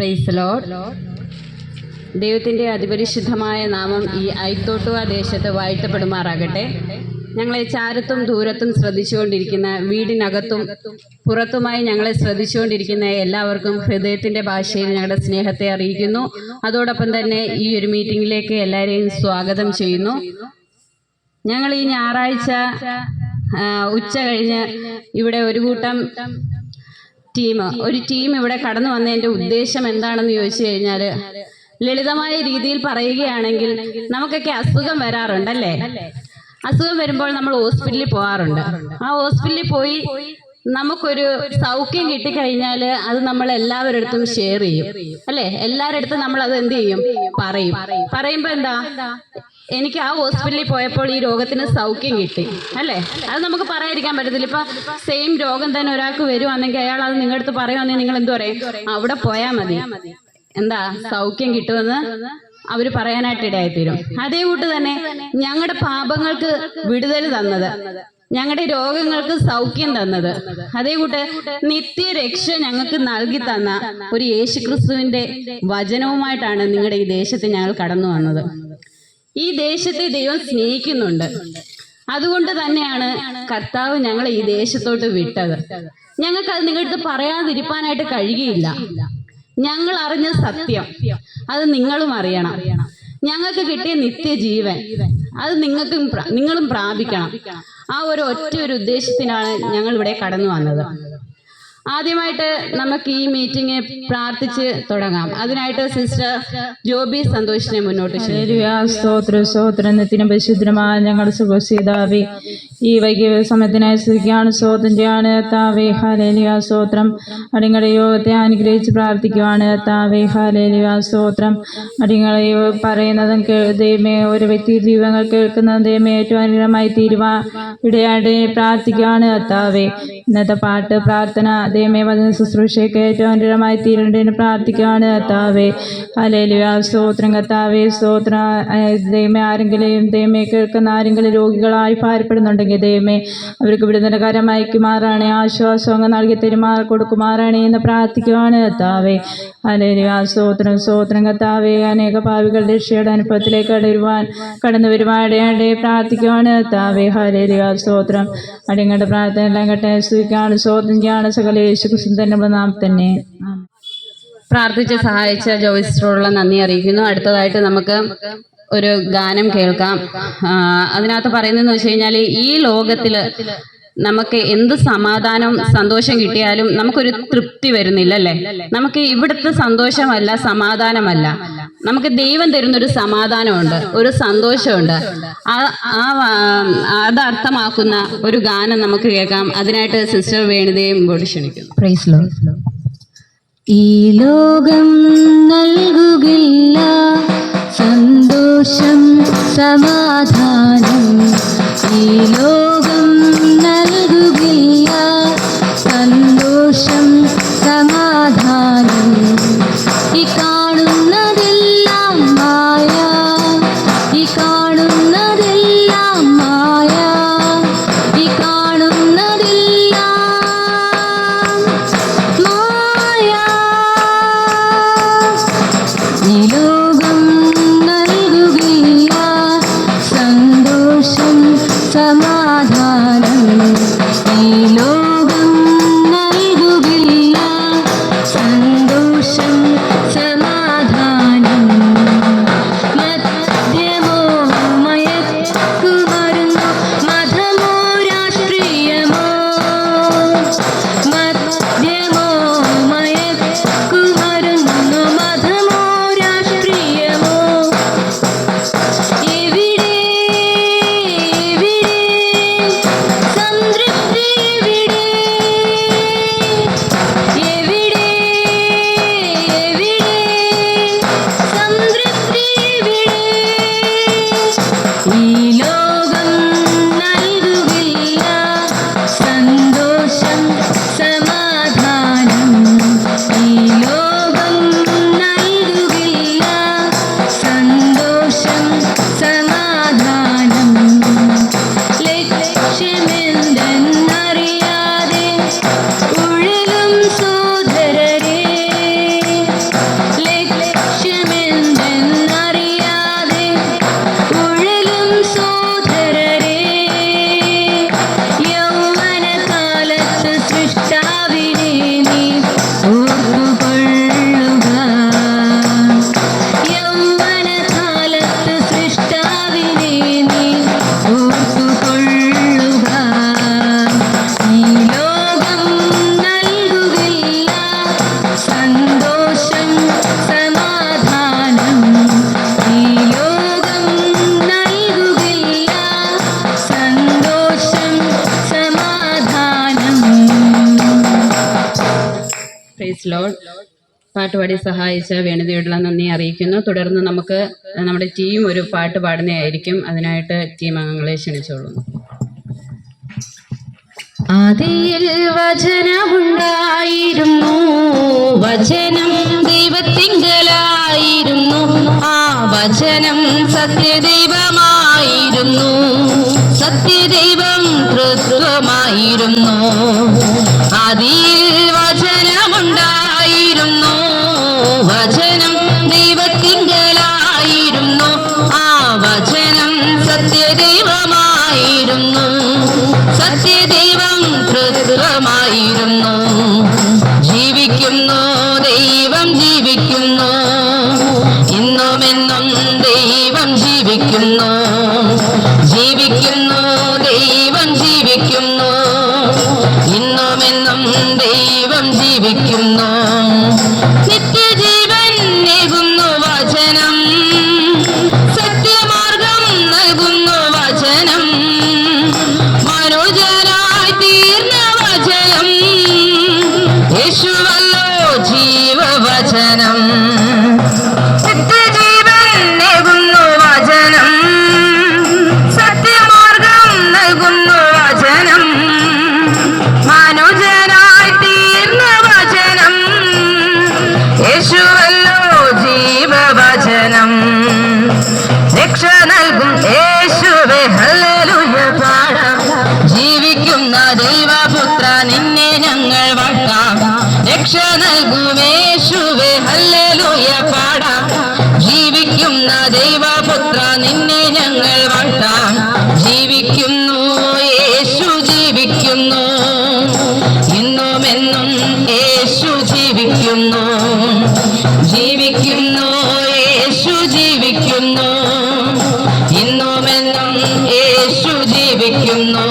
Praise Lord. ദൈവത്തിൻ്റെ അതിപരിശുദ്ധമായ നാമം ഈ ഐത്തോട്ടുവ ദേശത്ത് വാഴ്ത്തപ്പെടുമാറാകട്ടെ. ഞങ്ങളെ ചാരത്തും ദൂരത്തും ശ്രദ്ധിച്ചുകൊണ്ടിരിക്കുന്ന, വീടിനകത്തും പുറത്തുമായി ഞങ്ങളെ ശ്രദ്ധിച്ചുകൊണ്ടിരിക്കുന്ന എല്ലാവർക്കും ഹൃദയത്തിൻ്റെ ഭാഷയിൽ ഞങ്ങളുടെ സ്നേഹത്തെ അറിയിക്കുന്നു. അതോടൊപ്പം തന്നെ ഈ ഒരു മീറ്റിങ്ങിലേക്ക് എല്ലാവരെയും സ്വാഗതം ചെയ്യുന്നു. ഞങ്ങൾ ഈ ഞായറാഴ്ച ഉച്ച കഴിഞ്ഞ് ഇവിടെ ഒരു കൂട്ടം ടീം ഇവിടെ കടന്നു വന്നതിൻ്റെ ഉദ്ദേശം എന്താണെന്ന് ചോദിച്ചു കഴിഞ്ഞാൽ, ലളിതമായ രീതിയിൽ പറയുകയാണെങ്കിൽ നമുക്കൊക്കെ അസുഖം വരാറുണ്ടല്ലേ. അസുഖം വരുമ്പോൾ നമ്മൾ ഹോസ്പിറ്റലിൽ പോകാറുണ്ട്. ആ ഹോസ്പിറ്റലിൽ പോയി നമുക്കൊരു സൗഖ്യം കിട്ടിക്കഴിഞ്ഞാൽ അത് നമ്മൾ എല്ലാവരുടെ അടുത്തും ഷെയർ ചെയ്യും അല്ലേ. എല്ലാവരുടെ അടുത്തും നമ്മൾ അത് എന്ത് ചെയ്യും, പറയുമ്പോൾ എന്താ, എനിക്ക് ആ ഹോസ്പിറ്റലിൽ പോയപ്പോൾ ഈ രോഗത്തിന് സൗഖ്യം കിട്ടി അല്ലേ. അത് നമുക്ക് പറയാതിരിക്കാൻ പറ്റത്തില്ല. ഇപ്പം സെയിം രോഗം തന്നെ ഒരാൾക്ക് വരുവാണെങ്കിൽ അയാൾ അത് നിങ്ങളുടെ അടുത്ത് പറയുവാണെങ്കിൽ നിങ്ങൾ എന്തു പറയും, അവിടെ പോയാൽ മതി, എന്താ സൗഖ്യം കിട്ടുമെന്ന് അവർ പറയാനായിട്ട് ഇടയായിത്തീരും. അതേ കൂട്ട് തന്നെ ഞങ്ങളുടെ പാപങ്ങൾക്ക് വിടുതൽ തന്നത്, ഞങ്ങളുടെ രോഗങ്ങൾക്ക് സൗഖ്യം തന്നത്, അതേ കൂട്ട് നിത്യരക്ഷ ഞങ്ങൾക്ക് നൽകി തന്ന ഒരു യേശുക്രിസ്തുവിന്റെ വചനവുമായിട്ടാണ് നിങ്ങളുടെ ഈ ദേശത്ത് ഞങ്ങൾ കടന്നു വന്നത്. ഈ ദേശത്തെ ദൈവം സ്നേഹിക്കുന്നുണ്ട്. അതുകൊണ്ട് തന്നെയാണ് കർത്താവ് ഞങ്ങളെ ഈ ദേശത്തോട്ട് വിട്ടത്. ഞങ്ങൾക്ക് അത് നിങ്ങളുടെ അടുത്ത് പറയാതിരിക്കാനായിട്ട് കഴിയുകയില്ല. ഞങ്ങൾ അറിഞ്ഞ സത്യം അത് നിങ്ങളും അറിയണം. ഞങ്ങൾക്ക് കിട്ടിയ നിത്യജീവൻ അത് നിങ്ങളും പ്രാപിക്കണം. ആ ഒറ്റ ഒരു ഉദ്ദേശത്തിനാണ് ഞങ്ങൾ ഇവിടെ കടന്നു വന്നത്. ആദ്യമായിട്ട് നമുക്ക് ഈ മീറ്റിംഗ് പ്രാർത്ഥിച്ച് തുടങ്ങാം. അതിനായിട്ട് സിസ്റ്റർ ജോബി സന്തോഷിനെ മുന്നോട്ട് സ്തോത്രം പരിശുദ്ധമായ ഞങ്ങളുടെ സുഖസീതാവി ഈ വൈകിയ സമയത്തിനായി സ്തുതിക്കുകയാണ്, സ്തോത്രം ചെയ്യാണ് താവേ. ഹല്ലേലൂയ സ്തോത്രം. അടിങ്ങളുടെ യോഗത്തെ അനുഗ്രഹിച്ച് പ്രാർത്ഥിക്കുവാണ് താവേ. ഹല്ലേലൂയ സ്തോത്രം. അടിങ്ങളെ പറയുന്നതും ദൈവമേ ഒരു വ്യക്തി ജീവങ്ങൾ കേൾക്കുന്നതും ദൈവമേ ഏറ്റവും അനുഗ്രഹമായി തീരുവാൻ ഇടയായിട്ട് പ്രാർത്ഥിക്കുവാണ് താവേ. ഇന്നത്തെ പാട്ട് പ്രാർത്ഥന ദൈവമേ വചന ശുശ്രൂഷയ്ക്ക് ഏറ്റവും അനുഗ്രഹമായി തീരേണ്ടതിന് പ്രാർത്ഥിക്കുകയാണ് കർത്താവേ. ഹല്ലേലൂയ സ്തോത്രം കർത്താവേ. സ്തോത്രം ദൈവമേ. ആരെങ്കിലും ദൈവമേ കേൾക്കുന്ന ആരെങ്കിലും രോഗികളായി ഭാരപ്പെടുന്നുണ്ടെങ്കിൽ ദൈവമേ അവർക്ക് വിടുതലകരം അയക്കുമാറാണ്, ആശ്വാസം നൽകി കൊടുക്കുമാറാണ് എന്ന് പ്രാർത്ഥിക്കുകയാണ് കർത്താവേ. ഹല്ലേലൂയ സ്തോത്രം. സ്തോത്രം കർത്താവേ. അനേക പാപികൾ രക്ഷയുടെ അനുഭവത്തിലേക്ക് കടന്നു വരുവാൻ പ്രാർത്ഥിക്കുകയാണ് കർത്താവേ. ഹല്ലേലൂയ സ്തോത്രം. അടിങ്ങളുടെ പ്രാർത്ഥന എല്ലാം കേട്ടെ സ്തുതിക്കുകയാണ്, സ്തോത്രം ചെയ്യാണ് സകല യേശുക്രിസ്തുവിന്റെ നാമത്തിൽ തന്നെ. പ്രാർത്ഥിച്ച് സഹായിച്ച ജോയിസ്റ്ററോടുള്ള നന്ദി അറിയിക്കുന്നു. അടുത്തതായിട്ട് നമുക്ക് ഒരു ഗാനം കേൾക്കാം. അതിനകത്ത് പറയുന്നതെന്ന് വെച്ച് കഴിഞ്ഞാൽ, ഈ ലോകത്തില് നമുക്ക് എന്ത് സമാധാനം സന്തോഷം കിട്ടിയാലും നമുക്കൊരു തൃപ്തി വരുന്നില്ല അല്ലേ. നമുക്ക് ഇവിടുത്തെ സന്തോഷമല്ല, സമാധാനമല്ല, നമുക്ക് ദൈവം തരുന്നൊരു സമാധാനമുണ്ട്, ഒരു സന്തോഷമുണ്ട്. അത് അർത്ഥമാക്കുന്ന ഒരു ഗാനം നമുക്ക് കേൾക്കാം. അതിനായിട്ട് സിസ്റ്റർ വേണിതയും കൂടി ക്ഷണിക്കുന്നു. Praise Lord. ഈ ലോകം നൽകുകില്ല സന്തോഷം സമാധാനം, ഈ ലോകം നൽകുകില്ല സന്തോഷം സമാധാനം. ഈ കാണുന്നതെല്ലാം മായ, ഈ കാണുന്നതെല്ലാം മായ, ഈ കാണുന്നതെല്ലാം മായ. ഈ ലോകം നൽകുകില്ല സന്തോഷം സമാധാനം. Praise Lord. പാട്ടുപാടി സഹായിച്ച വേണുതയോടുള്ള നന്ദി അറിയിക്കുന്നു. തുടർന്ന് നമുക്ക് നമ്മുടെ ടീം ഒരു പാട്ട് പാടുന്നതായിരിക്കും. അതിനായിട്ട് ടീം അംഗങ്ങളെ ക്ഷണിച്ചോളുന്നു. ആദിയിൽ വചനമുണ്ടായിരുന്നു, വചനം ദൈവത്തിങ്കലായിരുന്നു, ആ വചനം സത്യദൈവമായിരുന്നു, സത്യദൈവം തൃത്വമായിരുന്നു. ആദിയിൽ വചനമുണ്ടായിരുന്നു, വചനം ദൈവത്തിങ്കലായിരുന്നു, ആ വചനം സത്യദൈവമായിരുന്നു, സത്യദൈവം തൃത്വമായിരുന്നു. ജീവിക്കുന്നു ദൈവം ജീവിക്കുന്നു, ഇന്നുമെന്നും ദൈവം ജീവിക്കുന്നു. ജീവിക്കുന്നു ദൈവം ജീവിക്കുന്നു, ഇന്നുമെന്നും ദൈവം ജീവിക്കുന്നു. നിത്യജീവൻ നൽകുന്നു വചനം, സത്യമാർഗം നൽകുന്നു വചനം, മനോജനായി തീർന്ന വചനം, യേശുവല്ലോ ജീവവചനം. നിത്യജീവൻ നൽകുന്നു വചനം, സത്യമാർഗം നൽകുന്നു വചനം, മനോജനായി തീർന്ന വചനം, യേശുവല്ലോ ജീവവചനം. രക്ഷ നൽകും യേശുവേ ഹല്ലേലൂയ പാടാം, ജീവിക്കുന്ന ദൈവപുത്ര നിന്നെ ഞങ്ങൾ വാഴ്ത്താം. രക്ഷ നൽകും യേശുവേ ഹല്ലേലൂയ പാടാം, ജീവിക്കുന്ന ദൈവപുത്ര നിന്നെ ഞങ്ങൾ വാഴ്ത്താം. ജീവിക്കുന്നു യേശു ജീവിക്കുന്നു, ഇന്നുമെന്നും യേശു ജീവിക്കുന്നു. ജീവിക്കുന്നു യേശു ജീവിക്കുന്നു, ഇന്നുമെന്നും യേശു ജീവിക്കുന്നു.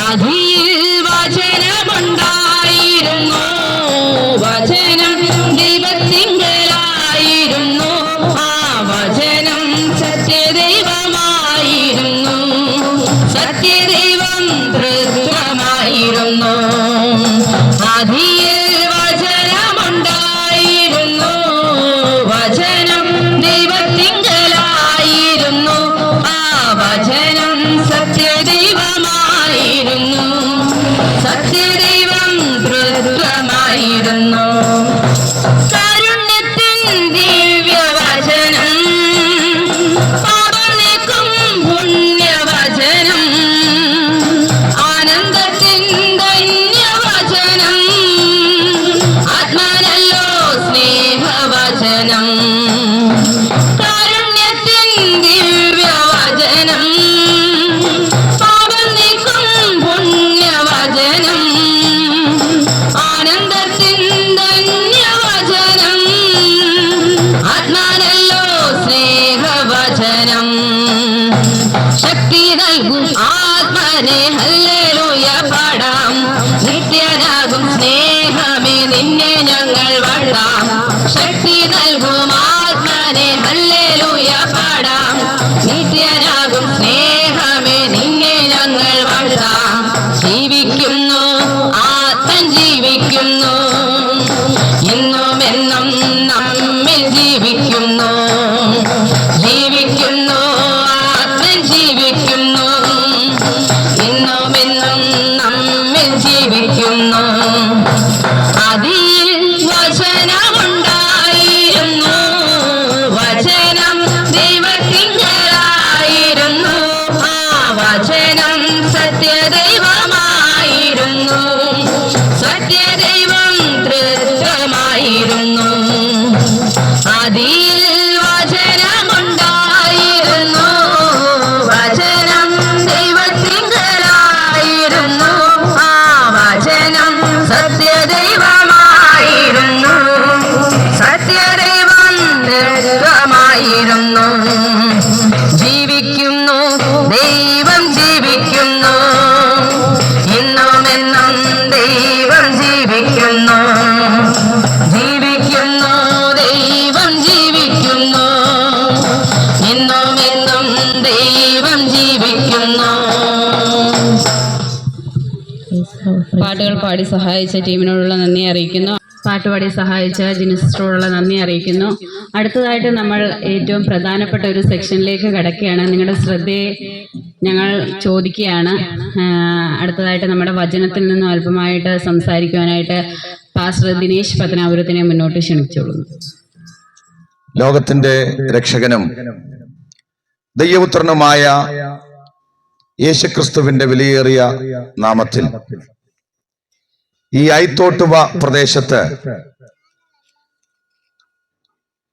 ആദിയിൽ വചനമുണ്ടായിരുന്നു, വചനം ദൈവത്തിങ്കലായിരുന്നു, ആ വചനം സത്യദൈവമായിരുന്നു, സത്യദൈവം തൃത്വമായിരുന്നു. ആദിയിൽ വചനമുണ്ടായിരുന്നു, വചനം ദൈവത്തിങ്കലായിരുന്നു, ആ വചനം സത്യദൈവമായിരുന്നു, സത്യദൈവം തൃത്വമായിരുന്നു. കാരുണ്യത്തിൻ ദിവ്യവചനം, പാപം നീക്കും പുണ്യവചനം, ആനന്ദത്തിൻ ധന്യവചനം, ആത്മാനല്ലോ സ്നേഹവചനം. കാരുണ്യത്തിൻ ദിവ്യവചനം, പാപം നീക്കും പുണ്യവചനം, ആനന്ദത്തിൻ ധന്യവചനം, ആത്മാനല്ലോ സ്നേഹവചനം. ശക്തി നൽകും ആത്മനെ ഹല്ലേലൂയ പാടാം, നിത്യനാകും സ്നേഹമേ നിന്നെ ഞങ്ങൾ വാഴ്ത്താം. ശക്തി നൽകും ആത്മനെ ഹല്ലേലൂയ പാടാം, നിത്യനാകും സ്നേഹമേ നിന്നെ ഞങ്ങൾ വാഴ്ത്താം. ജീവിക്കുന്നു ആത്മൻ ജീവിക്കുന്നു, ഇന്നുമെന്നും നമ്മിൽ ജീവിക്കുന്നു. ജീവിക്കുന്നു ആത്മൻ ജീവിക്കുന്നു, ഇന്നുമെന്നും നമ്മിൽ ജീവിക്കുന്നു. ആദിയിൽ വചനമുണ്ടായിരുന്നു, വചനം ദൈവത്തിങ്കലായിരുന്നു, ആ വചനം സത്യദൈവമായിരുന്നു, സത്യദൈവം തൃത്വമായിരുന്നു. ആദിയിൽ വചനമുണ്ടായിരുന്നു, വചനം ദൈവത്തിങ്കലായിരുന്നു, ആ വചനം സത്യദൈവമായിരുന്നു, സത്യദൈവം തൃത്വമായിരുന്നു. ജീവിക്കുന്നു ദൈവം ജീവിക്കുന്നു, ഇന്നുമെന്നും ദൈവം ജീവിക്കുന്നു. ജീവിക്കുന്നു ദൈവം ജീവിക്കുന്നു, ഇന്നുമെന്നും ദൈവം ജീവിക്കുന്നു. പാട്ടുകൾ പാടി സഹായിച്ച ടീമിനോടുള്ള നന്ദി അറിയിക്കുന്നു. പാട്ടുപാടി സഹായിച്ച ജിനിസ്റ്ററോടുള്ള നന്ദി അറിയിക്കുന്നു. അടുത്തതായിട്ട് നമ്മൾ ഏറ്റവും പ്രധാനപ്പെട്ട ഒരു സെക്ഷനിലേക്ക് കിടക്കുകയാണ്. നിങ്ങളുടെ ശ്രദ്ധയെ ഞങ്ങൾ ചോദിക്കുകയാണ്. അടുത്തതായിട്ട് നമ്മുടെ വചനത്തിൽ നിന്നും അല്പമായിട്ട് സംസാരിക്കുവാനായിട്ട് പാസ്റ്റർ ദിനേശ് പത്തനാപുരത്തിനെ മുന്നോട്ട് ക്ഷണിച്ചോളുന്നു. ലോകത്തിന്റെ രക്ഷകനും ദൈവപുത്രനുമായ യേശുക്രിസ്തുവിന്റെ വിലയേറിയ നാമത്തിൽ ഈ ഐത്തോട്ടുവ പ്രദേശത്ത്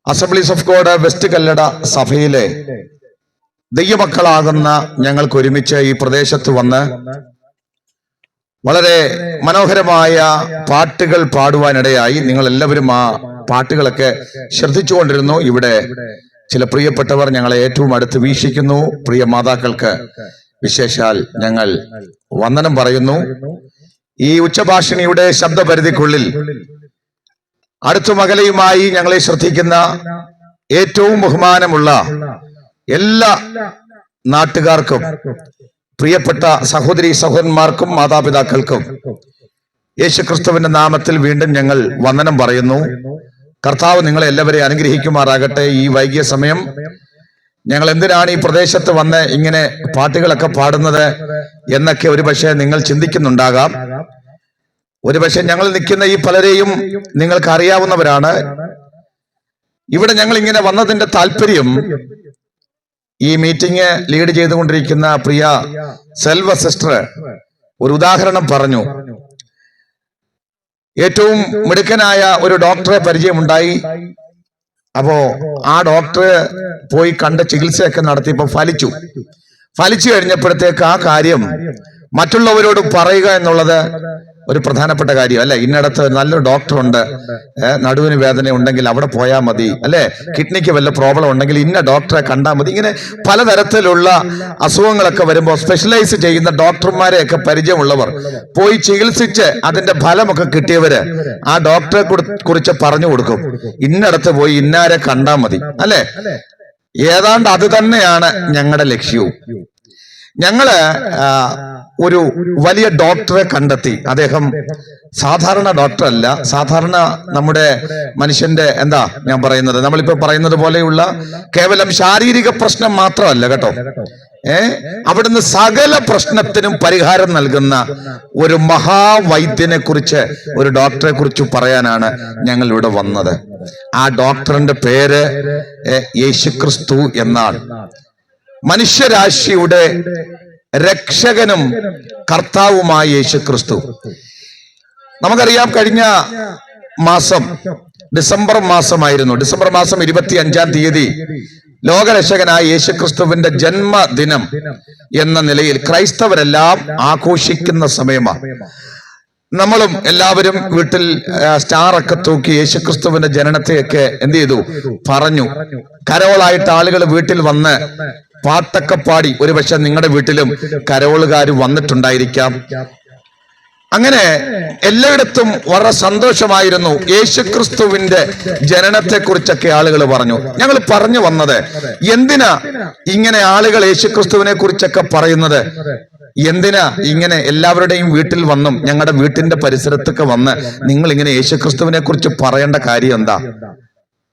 assemblies of God west Kallada സഭയിലെ ദൈവമക്കളാകുന്ന ഞങ്ങൾക്ക് ഒരുമിച്ച് ഈ പ്രദേശത്ത് വന്ന് വളരെ മനോഹരമായ പാട്ടുകൾ പാടുവാനിടയായി. നിങ്ങൾ എല്ലാവരും ആ പാട്ടുകളൊക്കെ ശ്രദ്ധിച്ചുകൊണ്ടിരുന്നു. ഇവിടെ ചില പ്രിയപ്പെട്ടവർ ഞങ്ങളെ ഏറ്റവും അടുത്ത് വീക്ഷിക്കുന്നു. പ്രിയ മാതാക്കൾക്ക് വിശേഷാൽ ഞങ്ങൾ വന്ദനം പറയുന്നു. ഈ ഉച്ചഭാഷിണിയുടെ ശബ്ദപരിധിക്കുള്ളിൽ അടുത്തും അകലെയുമായി ഞങ്ങളെ ശ്രദ്ധിക്കുന്ന ഏറ്റവും ബഹുമാനമുള്ള എല്ലാ നാട്ടുകാർക്കും പ്രിയപ്പെട്ട സഹോദരി സഹോദരന്മാർക്കും മാതാപിതാക്കൾക്കും യേശുക്രിസ്തുവിന്റെ നാമത്തിൽ വീണ്ടും ഞങ്ങൾ വന്ദനം പറയുന്നു. കർത്താവ് നിങ്ങളെ എല്ലാവരെയും അനുഗ്രഹിക്കുമാറാകട്ടെ. ഈ വൈകിയ സമയം ഞങ്ങൾ എന്തിനാണ് ഈ പ്രദേശത്ത് വന്ന് ഇങ്ങനെ പാട്ടുകളൊക്കെ പാടുന്നത് എന്നൊക്കെ ഒരുപക്ഷെ നിങ്ങൾ ചിന്തിക്കുന്നുണ്ടാകാം. ഒരുപക്ഷെ ഞങ്ങൾ നിൽക്കുന്ന ഈ പലരെയും നിങ്ങൾക്ക് അറിയാവുന്നവരാണ്. ഇവിടെ ഞങ്ങൾ ഇങ്ങനെ വന്നതിന്റെ താല്പര്യം, ഈ മീറ്റിംഗ് ലീഡ് ചെയ്തുകൊണ്ടിരിക്കുന്ന പ്രിയ സെൽവ സിസ്റ്റർ ഒരു ഉദാഹരണം പറഞ്ഞു. ഏറ്റവും മിടുക്കനായ ഒരു ഡോക്ടറെ പരിചയമുണ്ടായി. അപ്പോ ആ ഡോക്ടറെ പോയി കണ്ട് ചികിത്സയൊക്കെ നടത്തിയപ്പോ ഫലിച്ചു കഴിഞ്ഞപ്പോഴത്തേക്ക് ആ കാര്യം മറ്റുള്ളവരോട് പറയുക എന്നുള്ളത് ഒരു പ്രധാനപ്പെട്ട കാര്യം അല്ലെ. ഇന്നടത്ത് നല്ലൊരു ഡോക്ടറുണ്ട്, നടുവിന് വേദന ഉണ്ടെങ്കിൽ അവിടെ പോയാൽ മതി, അല്ലെ, കിഡ്നിക്ക് വല്ല പ്രോബ്ലം ഉണ്ടെങ്കിൽ ഇന്ന ഡോക്ടറെ കണ്ടാൽ മതി. ഇങ്ങനെ പലതരത്തിലുള്ള അസുഖങ്ങളൊക്കെ വരുമ്പോൾ സ്പെഷ്യലൈസ് ചെയ്യുന്ന ഡോക്ടർമാരെയൊക്കെ പരിചയമുള്ളവർ പോയി ചികിത്സിച്ച് അതിന്റെ ഫലമൊക്കെ കിട്ടിയവര് ആ ഡോക്ടറെ കുറിച്ച് പറഞ്ഞു കൊടുക്കും. ഇന്നടത്ത് പോയി ഇന്നാരെ കണ്ടാൽ മതി, അല്ലെ. ഏതാണ്ട് അത് തന്നെയാണ് ഞങ്ങളുടെ ലക്ഷ്യവും. ഞങ്ങള് ഒരു വലിയ ഡോക്ടറെ കണ്ടെത്തി. അദ്ദേഹം സാധാരണ ഡോക്ടറല്ല. സാധാരണ നമ്മുടെ മനുഷ്യന്റെ എന്താ ഞാൻ പറയുന്നത്, നമ്മളിപ്പോ പറയുന്നത് പോലെയുള്ള കേവലം ശാരീരിക പ്രശ്നം മാത്രമല്ല കേട്ടോ. അവിടുന്ന് സകല പ്രശ്നത്തിനും പരിഹാരം നൽകുന്ന ഒരു മഹാവൈദ്യനെ കുറിച്ച്, ഒരു ഡോക്ടറെ കുറിച്ച് പറയാനാണ് ഞങ്ങൾ ഇവിടെ വന്നത്. ആ ഡോക്ടറിന്റെ പേര് യേശുക്രിസ്തു എന്നാണ്. മനുഷ്യരാശിയുടെ രക്ഷകനും കർത്താവുമായ യേശുക്രിസ്തു. നമുക്കറിയാം, കഴിഞ്ഞ മാസം ഡിസംബർ മാസമായിരുന്നു. ഡിസംബർ മാസം 25-ാം തീയതി ലോകരക്ഷകനായ യേശുക്രിസ്തുവിന്റെ ജന്മദിനം എന്ന നിലയിൽ ക്രൈസ്തവരെല്ലാം ആഘോഷിക്കുന്ന സമയമാണ്. നമ്മളും എല്ലാവരും വീട്ടിൽ സ്റ്റാറൊക്കെ തൂക്കി യേശുക്രിസ്തുവിന്റെ ജനനത്തെയൊക്കെ എന്ത് ചെയ്തു പറഞ്ഞു. കരോളായിട്ട് ആളുകൾ വീട്ടിൽ വന്ന് പാട്ടൊക്കെ പാടി. ഒരുപക്ഷെ നിങ്ങളുടെ വീട്ടിലും കരോളുകാർ വന്നിട്ടുണ്ടായിരിക്കാം. അങ്ങനെ എല്ലായിടത്തും വളരെ സന്തോഷമായിരുന്നു. യേശുക്രിസ്തുവിന്റെ ജനനത്തെ കുറിച്ചൊക്കെ ആളുകൾ പറഞ്ഞു. ഞങ്ങൾ പറഞ്ഞു വന്നത്, എന്തിനാ ഇങ്ങനെ ആളുകൾ യേശുക്രിസ്തുവിനെ കുറിച്ചൊക്കെ പറയുന്നത്? എന്തിനാ ഇങ്ങനെ എല്ലാവരുടെയും വീട്ടിൽ വന്നും ഞങ്ങളുടെ വീട്ടിന്റെ പരിസരത്തൊക്കെ വന്ന് നിങ്ങൾ ഇങ്ങനെ യേശുക്രിസ്തുവിനെ കുറിച്ച് പറയേണ്ട കാര്യം എന്താ?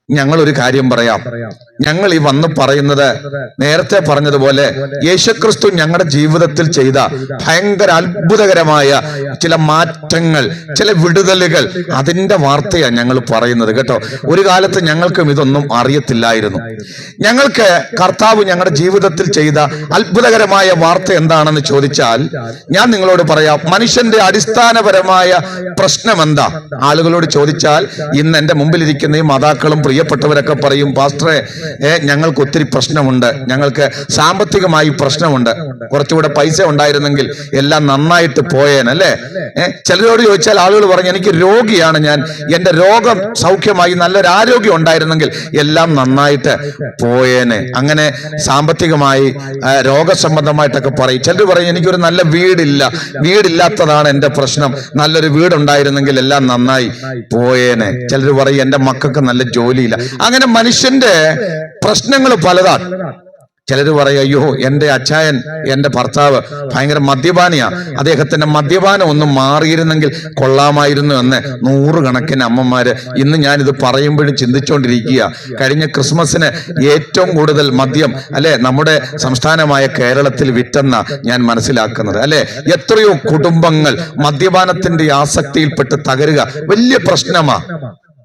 ഞങ്ങളൊരു കാര്യം പറയാം. ഞങ്ങൾ ഈ വന്ന് പറയുന്നത് നേരത്തെ പറഞ്ഞതുപോലെ യേശുക്രിസ്തു ഞങ്ങളുടെ ജീവിതത്തിൽ ചെയ്ത ഭയങ്കര അത്ഭുതകരമായ ചില മാറ്റങ്ങൾ, ചില വിടുതലുകൾ, അതിന്റെ വാർത്തയാണ് ഞങ്ങൾ പറയുന്നത് കേട്ടോ. ഒരു കാലത്ത് ഞങ്ങൾക്കും ഇതൊന്നും അറിയത്തില്ലായിരുന്നു. ഞങ്ങൾക്ക് കർത്താവ് ഞങ്ങളുടെ ജീവിതത്തിൽ ചെയ്ത അത്ഭുതകരമായ വാർത്ത എന്താണെന്ന് ചോദിച്ചാൽ ഞാൻ നിങ്ങളോട് പറയാം. മനുഷ്യന്റെ അടിസ്ഥാനപരമായ പ്രശ്നം എന്താ? ആളുകളോട് ചോദിച്ചാൽ ഇന്ന് എന്റെ മുമ്പിലിരിക്കുന്ന ഈ മാതാക്കളും പ്രിയപ്പെട്ടവരൊക്കെ പറയും, പാസ്റ്ററെ ഞങ്ങൾക്ക് ഒത്തിരി പ്രശ്നമുണ്ട്, ഞങ്ങൾക്ക് സാമ്പത്തികമായി പ്രശ്നമുണ്ട്, കുറച്ചുകൂടെ പൈസ ഉണ്ടായിരുന്നെങ്കിൽ എല്ലാം നന്നായിട്ട് പോയേനല്ലേ. ചിലരോട് ചോദിച്ചാൽ ആളുകൾ പറഞ്ഞു, എനിക്ക് രോഗിയാണ് ഞാൻ, എന്റെ രോഗം സൗഖ്യമായി നല്ലൊരു ആരോഗ്യം ഉണ്ടായിരുന്നെങ്കിൽ എല്ലാം നന്നായിട്ട് പോയേനെ. അങ്ങനെ സാമ്പത്തികമായി രോഗസംബന്ധമായിട്ടൊക്കെ പറയും. ചിലർ പറയും, എനിക്കൊരു നല്ല വീടില്ലാത്തതാണ് എന്റെ പ്രശ്നം, നല്ലൊരു വീടുണ്ടായിരുന്നെങ്കിൽ എല്ലാം നന്നായി പോയേനെ. ചിലർ പറയും, എന്റെ മക്കൾക്ക് നല്ല ജോലിയില്ല. അങ്ങനെ മനുഷ്യന്റെ പ്രശ്നങ്ങൾ പലതാണ്. ചിലർ പറയും, അയ്യോ എൻ്റെ അച്ചായൻ, എൻ്റെ ഭർത്താവ് ഭയങ്കര മദ്യപാനിയാ, അദ്ദേഹത്തിന്റെ മദ്യപാനം ഒന്ന് മാറിയിരുന്നെങ്കിൽ കൊള്ളാമായിരുന്നു എന്ന് നൂറുകണക്കിന് അമ്മമാര് ഇന്ന് ഞാനിത് പറയുമ്പോഴും ചിന്തിച്ചുകൊണ്ടിരിക്കുക. കഴിഞ്ഞ ക്രിസ്മസിന് ഏറ്റവും കൂടുതൽ മദ്യം അല്ലെ നമ്മുടെ സംസ്ഥാനമായ കേരളത്തിൽ വിറ്റെന്ന ഞാൻ മനസ്സിലാക്കുന്നത്. അല്ലെ, എത്രയോ കുടുംബങ്ങൾ മദ്യപാനത്തിന്റെ ആസക്തിയിൽപ്പെട്ട് തകരുക വലിയ പ്രശ്നമാ.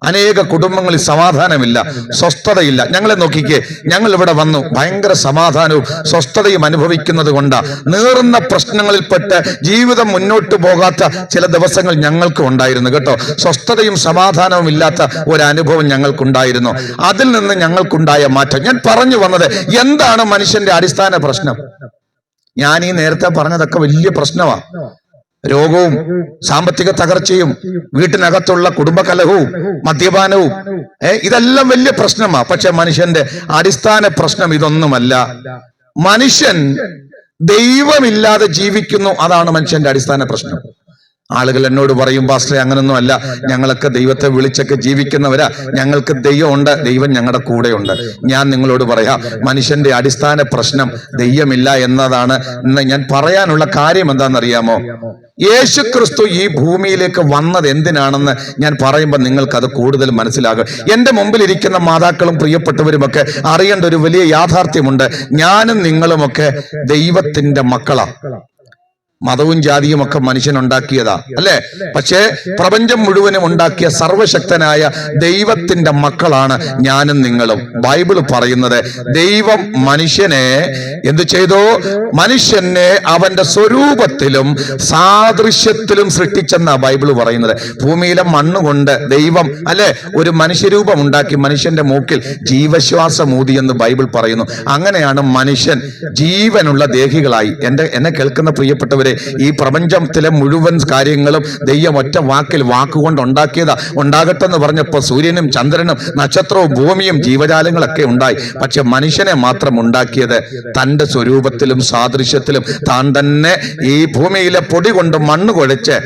അനേക കുടുംബങ്ങളിൽ സമാധാനമില്ല, സ്വസ്ഥതയില്ല. ഞങ്ങളെ നോക്കിക്കേ, ഞങ്ങൾ ഇവിടെ വന്നു ഭയങ്കര സമാധാനവും സ്വസ്ഥതയും അനുഭവിക്കുന്നത് കൊണ്ടാ. നീറുന്ന പ്രശ്നങ്ങളിൽപ്പെട്ട് ജീവിതം മുന്നോട്ട് പോകാത്ത ചില ദിവസങ്ങൾ ഞങ്ങൾക്ക് ഉണ്ടായിരുന്നു കേട്ടോ. സ്വസ്ഥതയും സമാധാനവും ഇല്ലാത്ത ഒരനുഭവം ഞങ്ങൾക്കുണ്ടായിരുന്നു. അതിൽ നിന്ന് ഞങ്ങൾക്കുണ്ടായ മാറ്റം. ഞാൻ പറഞ്ഞു വന്നത്, എന്താണ് മനുഷ്യന്റെ അടിസ്ഥാന പ്രശ്നം? ഞാൻ ഈ നേരത്തെ പറഞ്ഞതൊക്കെ വലിയ പ്രശ്നമാണ്. രോഗവും സാമ്പത്തിക തകർച്ചയും വീട്ടിനകത്തുള്ള കുടുംബകലഹവും മദ്യപാനവും ഇതെല്ലാം വലിയ പ്രശ്നമാണ്. പക്ഷെ മനുഷ്യന്റെ അടിസ്ഥാന പ്രശ്നം ഇതൊന്നുമല്ല. മനുഷ്യൻ ദൈവമില്ലാതെ ജീവിക്കുന്നു, അതാണ് മനുഷ്യന്റെ അടിസ്ഥാന പ്രശ്നം. ആളുകൾ എന്നോട് പറയും, പാസ്റ്ററെ അങ്ങനൊന്നും അല്ല, ഞങ്ങളൊക്കെ ദൈവത്തെ വിളിച്ചൊക്കെ ജീവിക്കുന്നവരാ, ഞങ്ങൾക്ക് ദൈവമുണ്ട്, ദൈവം ഞങ്ങളുടെ കൂടെയുണ്ട്. ഞാൻ നിങ്ങളോട് പറയാം, മനുഷ്യന്റെ അടിസ്ഥാന പ്രശ്നം ദൈവമില്ല എന്നതാണ്. ഞാൻ പറയാനുള്ള കാര്യം എന്താണെന്നറിയാമോ? യേശുക്രിസ്തു ഈ ഭൂമിയിലേക്ക് വന്നത് എന്തിനാണെന്ന് ഞാൻ പറയുമ്പോൾ നിങ്ങൾക്ക് അത് കൂടുതൽ മനസ്സിലാകും. എന്റെ മുമ്പിൽ ഇരിക്കുന്ന മാതാക്കളും പ്രിയപ്പെട്ടവരുമൊക്കെ അറിയേണ്ട ഒരു വലിയ യാഥാർത്ഥ്യമുണ്ട്. ഞാനും നിങ്ങളുമൊക്കെ ദൈവത്തിന്റെ മക്കളാ. മതവും ജാതിയും ഒക്കെ മനുഷ്യനുണ്ടാക്കിയതാ, അല്ലെ? പക്ഷേ പ്രപഞ്ചം മുഴുവനും ഉണ്ടാക്കിയ സർവശക്തനായ ദൈവത്തിന്റെ മക്കളാണ് ഞാനും നിങ്ങളും. ബൈബിൾ പറയുന്നത്, ദൈവം മനുഷ്യനെ എന്ത് ചെയ്തു? മനുഷ്യനെ അവന്റെ സ്വരൂപത്തിലും സാദൃശ്യത്തിലും സൃഷ്ടിച്ചെന്നാ ബൈബിൾ പറയുന്നത്. ഭൂമിയിലെ മണ്ണുകൊണ്ട് ദൈവം അല്ലെ ഒരു മനുഷ്യരൂപം ഉണ്ടാക്കി മനുഷ്യന്റെ മൂക്കിൽ ജീവശ്വാസം ഊതി എന്ന് ബൈബിൾ പറയുന്നു. അങ്ങനെയാണ് മനുഷ്യൻ ജീവനുള്ള ദേഹികളായി. എന്നെ കേൾക്കുന്ന പ്രിയപ്പെട്ടവരെ, ഈ പ്രപഞ്ചത്തിലെ മുഴുവൻ കാര്യങ്ങളും ദൈവം ഒറ്റ വാക്കിൽ വാക്കുകൊണ്ട് ഉണ്ടാക്കിയതാ. ഉണ്ടാകട്ടെ എന്ന് പറഞ്ഞപ്പോ സൂര്യനും ചന്ദ്രനും നക്ഷത്രവും ഭൂമിയും ജീവജാലങ്ങളൊക്കെ ഉണ്ടായി. പക്ഷെ മനുഷ്യനെ മാത്രം ഉണ്ടാക്കിയത് തന്റെ സ്വരൂപത്തിലും സാദൃശ്യത്തിലും. താൻ തന്നെ ഈ ഭൂമിയിലെ പൊടി കൊണ്ട് മണ്ണ് കുഴച്ച്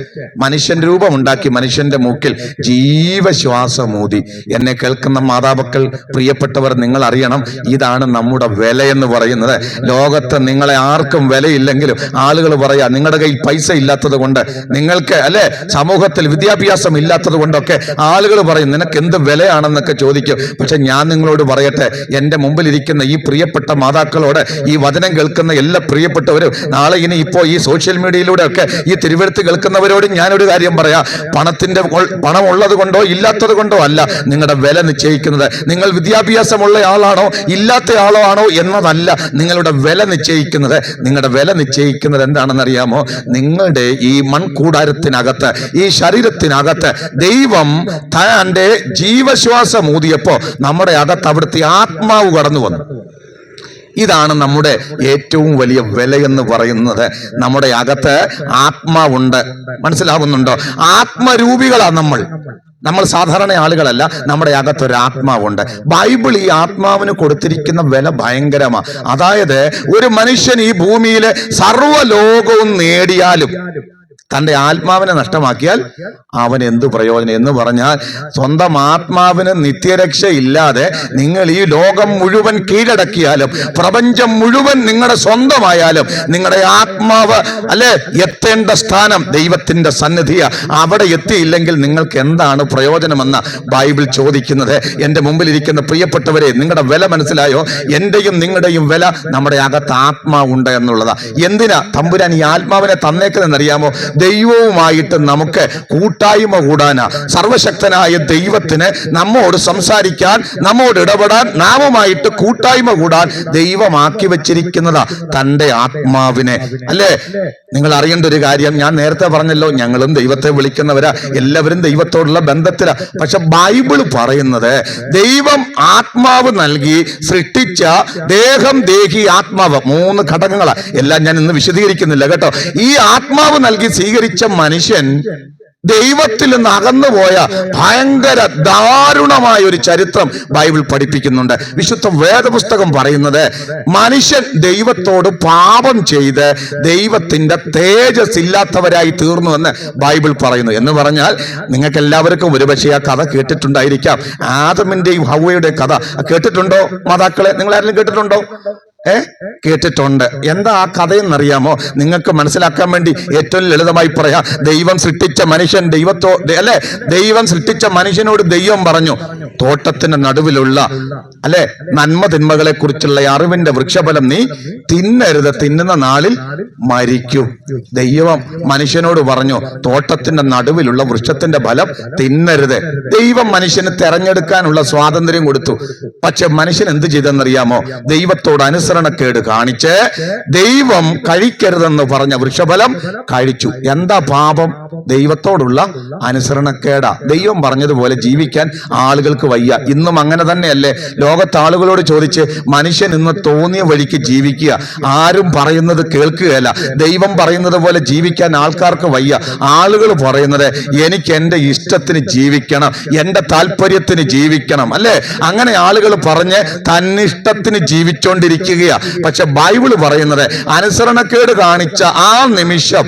മനുഷ്യൻ രൂപമുണ്ടാക്കി മനുഷ്യന്റെ മൂക്കിൽ ജീവശ്വാസമൂതി. എന്നെ കേൾക്കുന്ന മാതാപിതാക്കൾ, പ്രിയപ്പെട്ടവർ, നിങ്ങൾ അറിയണം, ഇതാണ് നമ്മുടെ വില എന്ന് പറയുന്നത്. ലോകത്ത് നിങ്ങളെ ആർക്കും വിലയില്ലെങ്കിലും ആളുകൾ പറയാ, നിങ്ങളുടെ കയ്യിൽ പൈസ ഇല്ലാത്തത് കൊണ്ട്, നിങ്ങൾക്ക് അല്ലെ സമൂഹത്തിൽ വിദ്യാഭ്യാസം ഇല്ലാത്തത് കൊണ്ടൊക്കെ ആളുകൾ പറയും നിനക്ക് എന്ത് വിലയാണെന്നൊക്കെ ചോദിക്കും. പക്ഷെ ഞാൻ നിങ്ങളോട് പറയട്ടെ, എന്റെ മുമ്പിൽ ഇരിക്കുന്ന ഈ പ്രിയപ്പെട്ട മാതാക്കളോട്, ഈ വചനം കേൾക്കുന്ന എല്ലാ പ്രിയപ്പെട്ടവരും, നാളെ ഇനി ഇപ്പോ ഈ സോഷ്യൽ മീഡിയയിലൂടെ ഒക്കെ ഈ തിരുവെഴുത്ത് കേൾക്കുന്നവരോട് ഞാനൊരു കാര്യം പറയാം. പണം ഉള്ളത് കൊണ്ടോ ഇല്ലാത്തത് കൊണ്ടോ അല്ല നിങ്ങളുടെ വില നിശ്ചയിക്കുന്നത്. നിങ്ങൾ വിദ്യാഭ്യാസമുള്ള ആളാണോ ഇല്ലാത്ത ആളോ ആണോ എന്നതല്ല നിങ്ങളുടെ വില നിശ്ചയിക്കുന്നത്. നിങ്ങളുടെ വില നിശ്ചയിക്കുന്നത് എന്താണെന്നറിയാമോ? നിങ്ങളുടെ ഈ മൺകൂടാരത്തിനകത്ത്, ഈ ശരീരത്തിനകത്ത് ദൈവം തന്റെ ജീവശ്വാസം ഊതിയപ്പോ നമ്മുടെ അകത്ത് അവിടുത്തെ ആത്മാവ് കടന്നു വന്നു. ഇതാണ് നമ്മുടെ ഏറ്റവും വലിയ വിലയെന്ന് പറയുന്നത്. നമ്മുടെ അകത്ത് ആത്മാവുണ്ട്. മനസ്സിലാവുന്നുണ്ടോ? ആത്മരൂപികളാണ് നമ്മൾ സാധാരണ ആളുകളല്ല. നമ്മുടെ അകത്തൊരു ആത്മാവുണ്ട്. ബൈബിൾ ഈ ആത്മാവിന് കൊടുത്തിരിക്കുന്ന വില ഭയങ്കരമാണ്. അതായത് ഒരു മനുഷ്യൻ ഈ ഭൂമിയിലെ സർവ്വലോകവും നേടിയാലും തന്റെ ആത്മാവിനെ നഷ്ടമാക്കിയാൽ അവൻ എന്തു പ്രയോജനം? എന്ന് പറഞ്ഞാൽ സ്വന്തം ആത്മാവിന് നിത്യരക്ഷ ഇല്ലാതെ നിങ്ങൾ ഈ ലോകം മുഴുവൻ കീഴടക്കിയാലും പ്രപഞ്ചം മുഴുവൻ നിങ്ങളുടെ സ്വന്തമായാലും നിങ്ങളുടെ ആത്മാവ് അല്ലെ എത്തേണ്ട സ്ഥാനം ദൈവത്തിന്റെ സന്നിധിയ, അവിടെ എത്തിയില്ലെങ്കിൽ നിങ്ങൾക്ക് എന്താണ് പ്രയോജനമെന്ന ബൈബിൾ ചോദിക്കുന്നത്. എന്റെ മുമ്പിൽ ഇരിക്കുന്ന പ്രിയപ്പെട്ടവരെ, നിങ്ങളുടെ വില മനസ്സിലായോ? എന്റെയും നിങ്ങളുടെയും വില നമ്മുടെ അകത്ത് ആത്മാവുണ്ട് എന്നുള്ളതാ. എന്തിനാ തമ്പുരാൻ ഈ ആത്മാവിനെ തന്നേക്കുന്നതെന്നറിയാമോ? ദൈവവുമായിട്ട് നമുക്ക് കൂട്ടായ്മ കൂടാനാ. സർവശക്തനായ ദൈവത്തിന് നമ്മോട് സംസാരിക്കാൻ, നമ്മോട് ഇടപെടാൻ, നാമുമായിട്ട് കൂട്ടായ്മ കൂടാൻ ദൈവമാക്കി വെച്ചിരിക്കുന്നതാ തന്റെ ആത്മാവിനെ, അല്ലേ? നിങ്ങൾ അറിയേണ്ട ഒരു കാര്യം, ഞാൻ നേരത്തെ പറഞ്ഞല്ലോ, ഞങ്ങളും ദൈവത്തെ വിളിക്കുന്നവരാ, എല്ലാവരും ദൈവത്തോടുള്ള ബന്ധത്തിലാ. പക്ഷെ ബൈബിൾ പറയുന്നത് ദൈവം ആത്മാവ് നൽകി സൃഷ്ടിച്ച ദേഹം, ദേഹി, ആത്മാവ്, 3 ഘടകങ്ങളാ. എല്ലാം ഞാൻ ഇന്ന് വിശദീകരിക്കുന്നില്ല കേട്ടോ. ഈ ആത്മാവ് നൽകി സ്വീകരിച്ച മനുഷ്യൻ ദൈവത്തിൽ നിന്ന് അകന്നുപോയ ഭയങ്കര ദാരുണമായ ഒരു ചരിത്രം ബൈബിൾ പഠിപ്പിക്കുന്നുണ്ട്. വിശുദ്ധ വേദപുസ്തകം പറയുന്നത് മനുഷ്യൻ ദൈവത്തോട് പാപം ചെയ്ത് ദൈവത്തിന്റെ തേജസ് ഇല്ലാത്തവരായി തീർന്നു എന്ന് ബൈബിൾ പറയുന്നു. എന്ന് പറഞ്ഞാൽ നിങ്ങൾക്ക് എല്ലാവർക്കും ഒരുപക്ഷെ ആ കഥ കേട്ടിട്ടുണ്ടായിരിക്കാം. ആദമിന്റെയും ഹവ്വയുടെയും കഥ കേട്ടിട്ടുണ്ടോ മാതാക്കളെ? നിങ്ങൾ ആരെങ്കിലും കേട്ടിട്ടുണ്ടോ? കേട്ടിട്ടുണ്ട്. എന്താ ആ കഥയെന്നറിയാമോ? നിങ്ങൾക്ക് മനസ്സിലാക്കാൻ വേണ്ടി ഏറ്റവും ലളിതമായി പറയാം. ദൈവം സൃഷ്ടിച്ച മനുഷ്യൻ ദൈവം സൃഷ്ടിച്ച മനുഷ്യനോട് ദൈവം പറഞ്ഞു, തോട്ടത്തിന്റെ നടുവിലുള്ള നന്മ തിന്മകളെ കുറിച്ചുള്ള അറിവിന്റെ വൃക്ഷഫലം നീ തിന്നരുത്, തിന്നുന്ന നാളിൽ മരിക്കും. ദൈവം മനുഷ്യനോട് പറഞ്ഞു, തോട്ടത്തിന്റെ നടുവിലുള്ള വൃക്ഷത്തിന്റെ ഫലം തിന്നരുത്. ദൈവം മനുഷ്യന് തെരഞ്ഞെടുക്കാനുള്ള സ്വാതന്ത്ര്യം കൊടുത്തു. പക്ഷെ മനുഷ്യൻ എന്ത് ചെയ്തെന്നറിയാമോ? ദൈവത്തോട് അനുസരണക്കേട് കാണിച്ച് ദൈവം കഴിക്കരുതെന്ന് പറഞ്ഞ വൃക്ഷഫലം കഴിച്ചു. എന്താ പാപം? ദൈവത്തോടുള്ള അനുസരണക്കേടാ. ദൈവം പറഞ്ഞതുപോലെ ജീവിക്കാൻ ആളുകൾക്ക് വയ്യ. ഇന്നും അങ്ങനെ തന്നെയല്ലേ? ലോകത്ത് ആളുകളോട് ചോദിച്ച്, മനുഷ്യൻ ഇന്ന് തോന്നിയ വഴിക്ക് ജീവിക്കുക, ആരും പറയുന്നത് കേൾക്കുകയല്ല. ദൈവം പറയുന്നത് പോലെ ജീവിക്കാൻ ആൾക്കാർക്ക് വയ്യ. ആളുകൾ പറയുന്നത്, എനിക്ക് എൻ്റെ ഇഷ്ടത്തിന് ജീവിക്കണം, എൻ്റെ താല്പര്യത്തിന് ജീവിക്കണം, അല്ലേ? അങ്ങനെ ആളുകൾ പറഞ്ഞ് തന്നിഷ്ടത്തിന് ജീവിച്ചോണ്ടിരിക്കുകയാ. പക്ഷെ ബൈബിള് പറയുന്നത്, അനുസരണക്കേട് കാണിച്ച ആ നിമിഷം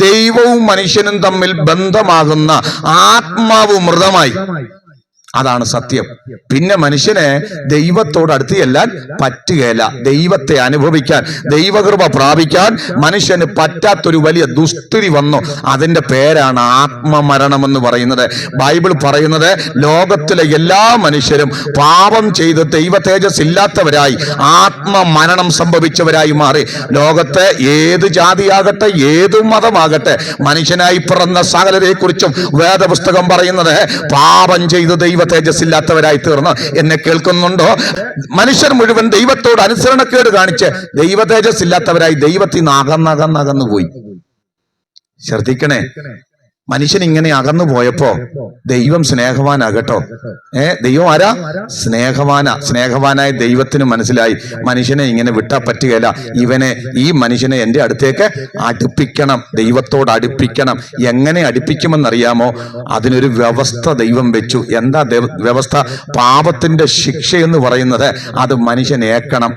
ദൈവവും മനുഷ്യനും തമ്മിൽ ബന്ധമാകുന്ന ആത്മാവ് മൃതമായി. അതാണ് സത്യം. പിന്നെ മനുഷ്യനെ ദൈവത്തോട് അടുത്ത് ചെല്ലാൻ പറ്റുകയില്ല. ദൈവത്തെ അനുഭവിക്കാൻ, ദൈവകൃപ പ്രാപിക്കാൻ മനുഷ്യന് പറ്റാത്തൊരു വലിയ ദുസ്ഥിതി വന്നു. അതിന്റെ പേരാണ് ആത്മമരണം എന്ന് പറയുന്നത്. ബൈബിൾ പറയുന്നത്, ലോകത്തിലെ എല്ലാ മനുഷ്യരും പാപം ചെയ്ത് ദൈവ തേജസ് ഇല്ലാത്തവരായി ആത്മമരണം സംഭവിച്ചവരായി മാറി. ലോകത്തെ ഏത് ജാതിയാകട്ടെ, ഏത് മതമാകട്ടെ, മനുഷ്യനായി പിറന്ന സകലരെ കുറിച്ചും വേദപുസ്തകം പറയുന്നത്, പാപം ചെയ്ത് ദൈവ തേജസ് ഇല്ലാത്തവരായി തീർന്ന്. എന്നെ കേൾക്കുന്നുണ്ടോ? മനുഷ്യർ മുഴുവൻ ദൈവത്തോട് അനുസരണക്കേട് കാണിച്ച് ദൈവ തേജസ് ഇല്ലാത്തവരായി ദൈവത്തിൽ നിന്ന് അകന്നു പോയി. ശ്രദ്ധിക്കണേ, മനുഷ്യൻ ഇങ്ങനെ അകന്നു പോയപ്പോ ദൈവം സ്നേഹവാനാകട്ടോ. ദൈവം ആരാ? സ്നേഹവാനായ ദൈവത്തിന് മനസ്സിലായി, മനുഷ്യനെ ഇങ്ങനെ വിട്ടാ പറ്റുകയില്ല, ഈ മനുഷ്യനെ എൻ്റെ അടുത്തേക്ക് അടുപ്പിക്കണം, ദൈവത്തോട് അടുപ്പിക്കണം. എങ്ങനെ അടുപ്പിക്കുമെന്നറിയാമോ? അതിനൊരു വ്യവസ്ഥ ദൈവം വെച്ചു. എന്താ വ്യവസ്ഥ? പാപത്തിന്റെ ശിക്ഷ എന്ന് പറയുന്നത് അത് മനുഷ്യൻ ഏക്കണം.